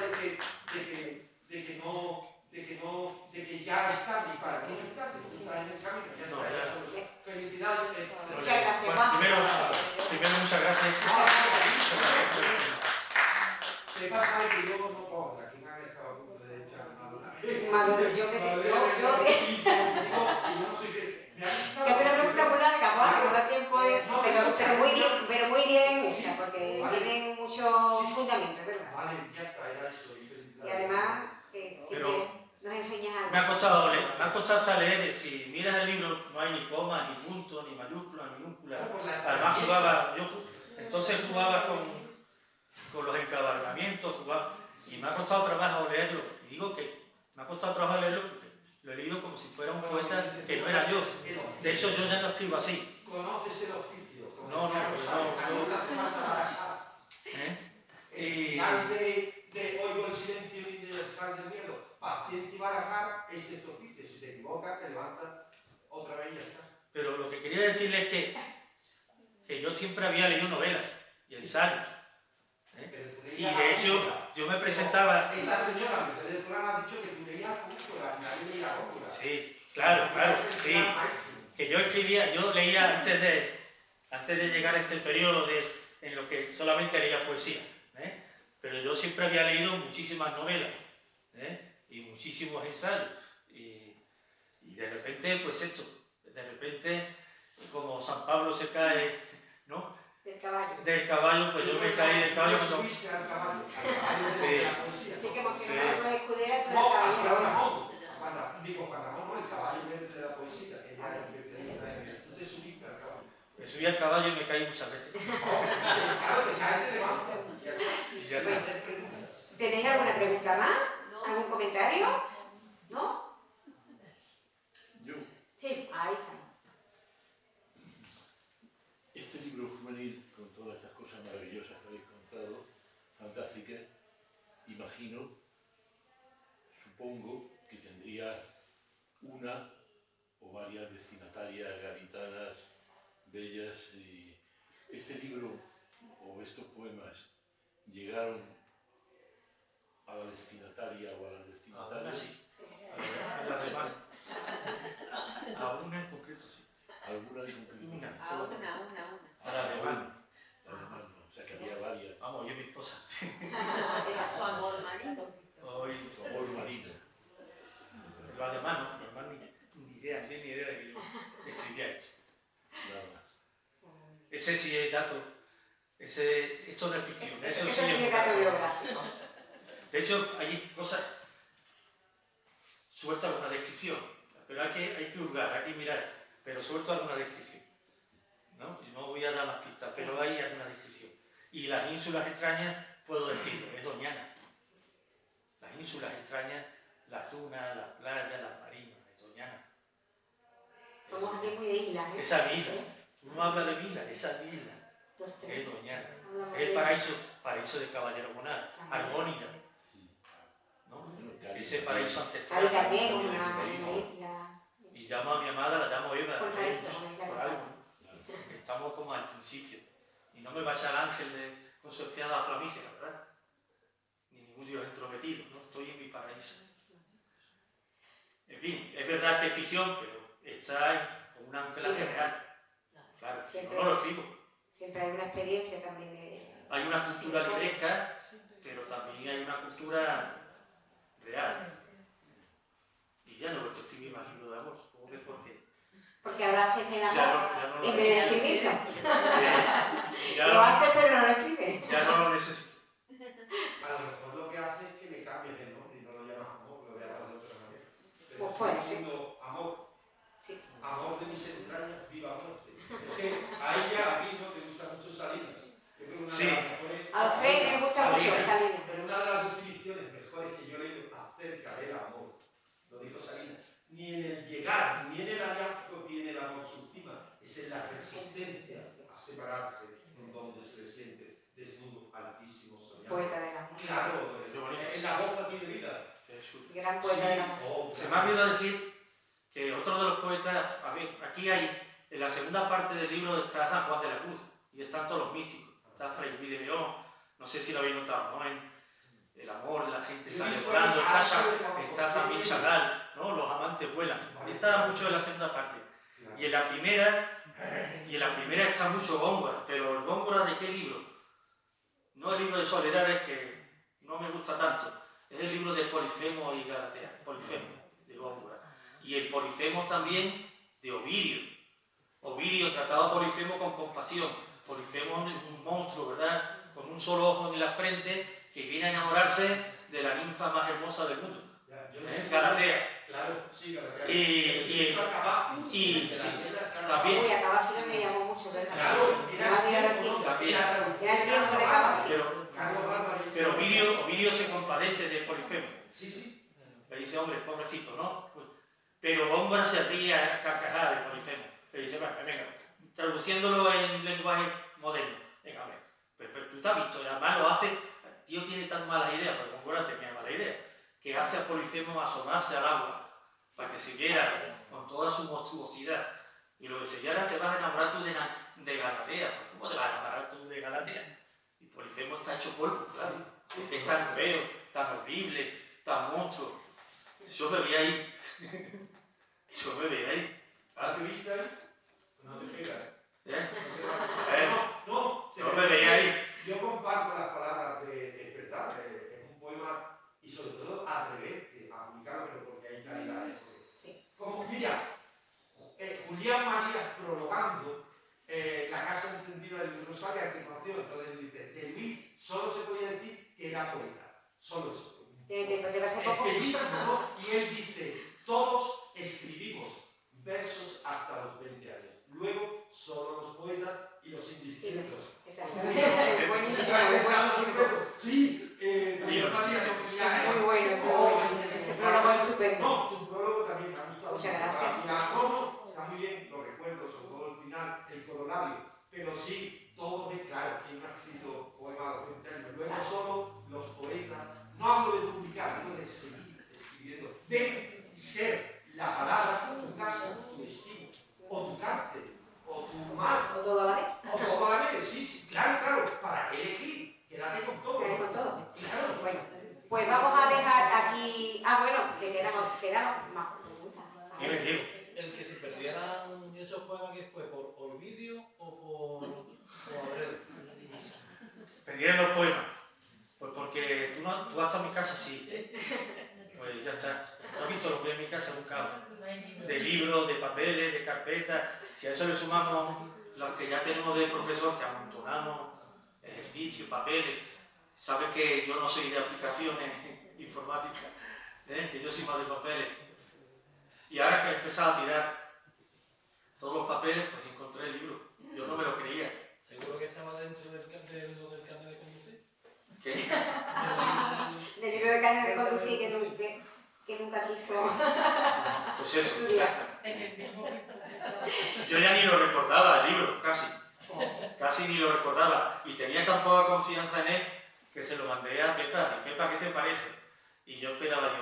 de que ya es tarde, y para ti no es tarde, tú estás en el camino, ya está. Felicidades. Muchas gracias. Bueno, primero muchas gracias. ¿Qué pasa? Que yo no puedo, aquí me han estado a punto de echar una Maduro, yo que sé, yo me ha gustado. que una pregunta muy larga, Juan, no da tiempo, pero muy bien hecha, porque tienen mucho fundamento, ¿verdad? Vale, ya está, era eso. Y además, nos enseñas algo. Me ha costado hasta leer. Si miras el libro, no hay ni coma, ni punto, ni mayúscula, ni minúscula. Además entonces jugaba con los encabalgamientos, y me ha costado trabajo leerlo. Y digo que me ha costado trabajo leerlo porque lo he leído como si fuera un poeta que no era yo. De hecho, yo ya no escribo así. ¿Conoces el oficio? No. Y antes de oigo el silencio y de sal del miedo, paciencia y barajar, este es tu oficio. Si te equivocas, te levantas otra vez y ya está. Pero lo que quería decirles es que yo siempre había leído novelas y ensayos. Y de hecho, yo me presentaba... Esa señora, Mercedes Durán, ha dicho que tú leías Cóncora, nadie leía Cóncora. Sí, claro, sí. Que yo leía antes de llegar a este periodo en lo que solamente leía poesía. Pero yo siempre había leído muchísimas novelas y muchísimos ensayos. Y de repente, pues esto, como San Pablo se cae, ¿no? Del caballo. Del caballo, pues yo me caí del caballo. Subiste al caballo. Sí. subí al caballo y me caí muchas veces. Claro, te caes, te levantas. Y ya está. ¿Tenéis alguna pregunta más? ¿Algún comentario? ¿No? Yo, Sí, ahí está. este libro juvenil, con todas estas cosas maravillosas que habéis contado, fantásticas, imagino, supongo que tendría una o varias destinatarias gaditanas bellas, y este libro o estos poemas llegaron a la destinataria o a las A una destinatarias. sí. A las demás. A una en concreto sí. ¿Alguna en concreto? Una. A solo una. A la demás. Además, no, o sea que había varias. Vamos, yo y mi esposa. Era su amor marino. Hoy, Su amor marino. los demás no, los demás ni idea, no tienen ni idea de que yo escribía esto. Nada más. Ese sí es dato. Esto no es ficción. Eso Eso sí sí es es un dato dato. biográfico. De hecho, hay cosas suelto alguna descripción, pero hay que hurgar, hay que mirar, pero suelto alguna descripción, ¿no? Y no voy a dar más pistas, pero hay alguna descripción. Y las ínsulas extrañas, puedo decirlo, es Doñana. Las ínsulas extrañas, las dunas, las playas, las marinas, es Doñana. Somos aquí muy de islas, ¿eh? Esa es mi isla. Uno habla de mi isla, esa es mi isla. Los tres. Es Doñana. Hablamos Es el de- paraíso de Caballero Monar, Argónida, Sí. ¿no? Bueno, Cádiz Ese paraíso Ahí ancestral. también, también una hay una isla. Y llamo a mi amada, la llamo Eva, Por rarito, por algo, ¿no? Estamos como al principio. Y no me vaya el ángel con su espiada flamígera, ¿verdad? Ni ningún dios entrometido, ¿no? Estoy en mi paraíso. En fin, es verdad que es ficción, pero está con un anclaje real. Claro, si no, no lo escribo. Siempre hay una experiencia también de... Hay una cultura libresca, pero también hay una cultura real. Y ya no he vuelto a escribir más libros de amor, supongo que es porque Porque ahora haces el ya amor no lo en vez de necesito. escribirlo. Ya Lo haces pero no lo escribes. ya no lo necesito. A lo mejor lo que hace es que le cambies el nombre y no lo llamas amor, lo llamas de otra manera. Pero Pues sigue puede ser. siendo amor. Sí. Amor de mis entrañas, viva muerte. Es que a ella, a mí, ¿no? Te gusta mucho Salinas. Yo creo que una Sí. de las mejores... A los tres les gusta mucho Salinas. esa línea. Pero una de las definiciones mejores que yo he leído acerca del amor, lo dijo Salinas, ni en el llegar, ni en el hallazgo tiene el amor su cima, es en la resistencia a separarse, en donde se le siente desnudo, altísimo, soñado. Poeta del amor. Claro, Qué bonito. en la voz aquí de vida. Gran poeta del amor. oh, Se me ha olvidado decir que otro de los poetas, a ver, aquí hay, en la segunda parte del libro está San Juan de la Cruz, y están todos los místicos, está Fray Luis de León, no sé si lo habéis notado, ¿no? En el amor, la gente Yo sale he visto volando, el está, arco de Juan está José también Luis. Chagall, ¿no? Los amantes vuelan, está mucho en la segunda parte. Claro. Y en la primera está mucho Góngora, pero ¿el Góngora de qué libro? No el libro de Soledades, que no me gusta tanto, es el libro de Polifemo y Galatea, Polifemo, de Góngora. Y el Polifemo también de Ovidio. Ovidio trataba a Polifemo con compasión. Polifemo es un monstruo, ¿verdad? Con un solo ojo en la frente, que viene a enamorarse de la ninfa más hermosa del mundo, Ya, yo no sé si- Galatea. Claro, sí, Galatea. Y sí, también. Uy, a Cavafino me llamó mucho, ¿verdad? Claro, Me ha olvidado decir. También. Era el tiempo de Cavafino. Pero Ovidio se compadece de Polifemo. Sí, sí. Le dice, hombre, pobrecito, ¿no? Pero Góngora se ríe a carcajadas de Polifemo. Le dice, venga, traduciéndolo en lenguaje moderno. Venga, pero tú te has visto, y además lo hace, el tío tiene tan malas ideas, porque Góngora tenía mala idea, que hace a Polifemo asomarse al agua, para que se viera con toda su monstruosidad. Y lo dice, y ahora te vas a enamorar tú de Galatea. Pues, ¿cómo te vas a enamorar tú de Galatea? Y Polifemo está hecho polvo, claro. Porque es tan feo, tan horrible, tan monstruo. Yo me veía ahí. Yo me veía ahí. ¿Has visto ahí? No te pega, ¿eh? ¿Eh? No, Yo me veía ahí. Yo comparto las palabras de Despertar. Es un poema y sobre todo atreverte a publicarlo, pero porque hay calidades. Sí. Como, mira, Julián Marías prologando la casa encendida del Rosario que conoció, entonces dice, de Luis solo se podía decir que era poeta. Solo eso. ¿Te hace Es poco? bellísimo, ¿no? Y él dice, todos escribimos versos hasta los 20 años. Luego, solo los poetas y los indiscretos. Exactamente. Buenísimo. Sí, María no quería... Muy bueno, muy bueno. Ese prólogo es estupendo. No, tu prólogo también me ha gustado. Muchas gracias. No, está muy bien, lo recuerdo, sobre todo el final, el corolario. Pero sí, todo es claro, que no ha escrito poemas docentes. Luego solo los poetas, no hablo de publicar, hablo de seguir escribiendo. Debe ser la palabra tu casa, tu destino, o tu cárcel, o tu mar. ¿O todo a la vez? O todo a la vez, sí, claro, ¿para qué elegir? Quédate con todo. Quédate con todo. Claro. Bueno, pues vamos a dejar aquí... Ah, bueno, que quedamos más preguntas. El que se perdieran esos poemas, que fue por Ovidio o Abreu. Perdieron los poemas. Pues porque tú vas a mi casa, sí. Pues ya está. ¿No has visto lo que hay en mi casa? Un caos. De libros, de papeles, de carpetas. Si a eso le sumamos los que ya tenemos de profesor, que amontonamos ejercicios, papeles. Sabes que yo no soy de aplicaciones informáticas, que yo soy más de papeles. Y ahora que he empezado a tirar todos los papeles, pues encontré el libro. Yo no me lo creía. ¿Seguro que estaba dentro del carnet de conducir? ¿Qué? Del libro de carnet de conducir que nunca quiso... Pues eso. estudiar. Yo ya ni lo recordaba el libro, casi ni lo recordaba, y tenía tan poca confianza en él que se lo mandé a Pepa. Y Pepa, ¿qué te parece? Y yo esperaba,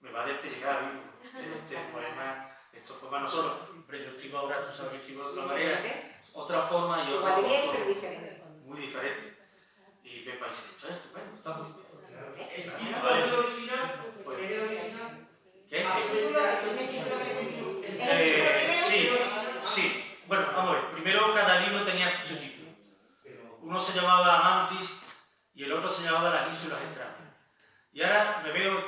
me va a despellejar estos poemas no solo, pero yo escribo ahora, tú sabes que escribo de otra manera, otra forma y otra. Igual bien, pero diferente. Muy diferente. Y Pepa dice, esto es estupendo, está muy bien. ¿El título del original? ¿Es el original? ¿Qué? Sí. Sí. Bueno, vamos a ver. Primero cada libro tenía su título. Uno se llamaba Amantis y el otro se llamaba Las Ínsulas Extrañas. Y ahora me veo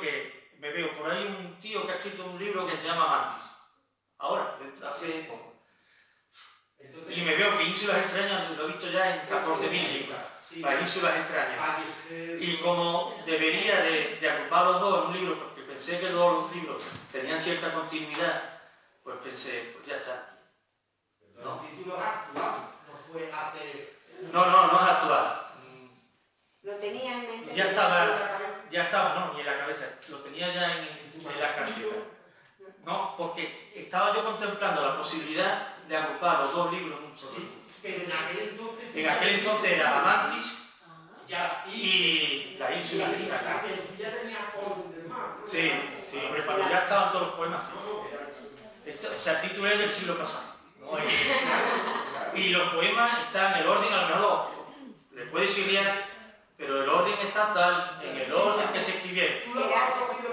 por ahí un tío que ha escrito un libro que se llama Amantis. Ahora, hace poco. Y me veo que Ínsulas Extrañas lo he visto ya en 14.000 libros. Las Ínsulas Extrañas. Y como debería de agrupar los dos en un libro, porque pensé que los libros tenían cierta continuidad, pues pensé, pues ya está. ¿No? El título es actual, no fue hace... No es actual. Lo tenía en mente. Ya estaba, no, ni en la cabeza, lo tenía ya en la carpeta. No, porque estaba yo contemplando la posibilidad de agrupar los dos libros en un solo libro. Pero en aquel entonces era Amantis y la Ínsula Extraña. Pero tú ya tenías Orden del Mar, ¿no? Sí, hombre, cuando ya estaban todos los poemas. Sí. O sea, el título es del siglo pasado. Y los poemas están en el orden, a lo mejor le puede chirriar, pero el orden está tal, en el orden que se escribieron. Tú lo has cogido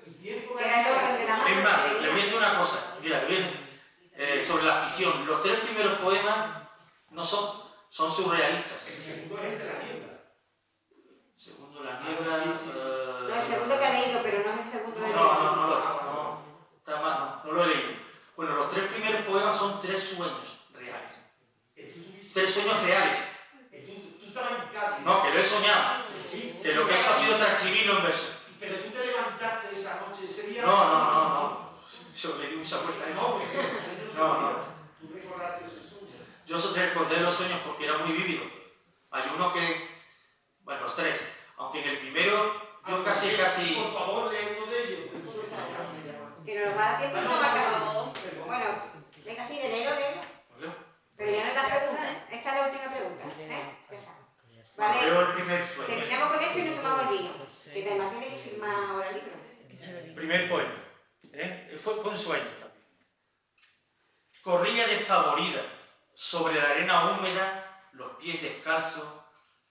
tu tiempo. Era el orden de la mano. Es más, le voy a decir una cosa, mira, sobre la ficción. Los tres primeros poemas no son surrealistas. El segundo es el de la niebla. Segundo, la niebla. No, el segundo que ha leído, pero no es el segundo de no lo he leído. Bueno, los tres primeros poemas son tres sueños reales. Tres sueños reales. Tú estabas en Cádiz. No, que lo he soñado. Que lo que he hecho ha sido transcribirlo en verso. Pero tú te levantaste esa noche, ese día. No. Yo le di mucha vuelta. No. Tú recordaste esos sueños. Yo recordé los sueños porque eran muy vívidos. Hay uno bueno, los tres. Aunque en el primero yo casi... Por favor, lee uno de ellos. Que no nos va a dar tiempo de marcar. Bueno, venga, sí, léelo. Pero ya no es la pregunta. Esta es la última pregunta. Ya está. Vale. Leo el primer sueño. Terminamos con esto y nos tomamos el vino. Que además tiene que firmar ahora el libro. Primer poema. Fue un sueño también. Corría despavorida sobre la arena húmeda, los pies descalzos,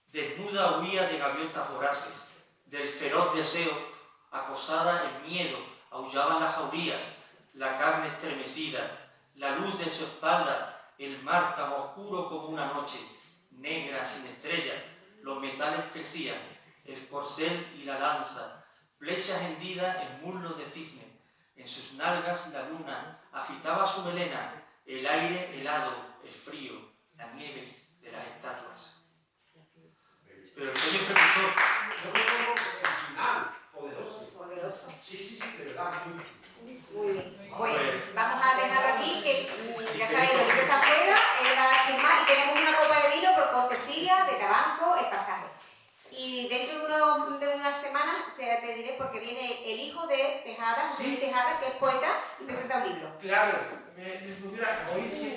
desnuda huía de gaviotas voraces, del feroz deseo, acosada en miedo, aullaban las jaurías, la carne estremecida, la luz de su espalda, el mar tan oscuro como una noche, negra sin estrellas, los metales crecían, el corcel y la lanza, flechas hendidas en muslos de cisne, en sus nalgas la luna agitaba su melena, el aire helado, el frío, la nieve de las estatuas. Pero el sueño precursor. Original, poderoso. Poderoso. Sí, de verdad. Muy bien. Pues vamos a dejarlo aquí, que Y dentro de unas semanas te diré, porque viene el hijo de Tejada, José Sí. Tejada, que es poeta, y presenta un libro. Claro, mira, hoy siempre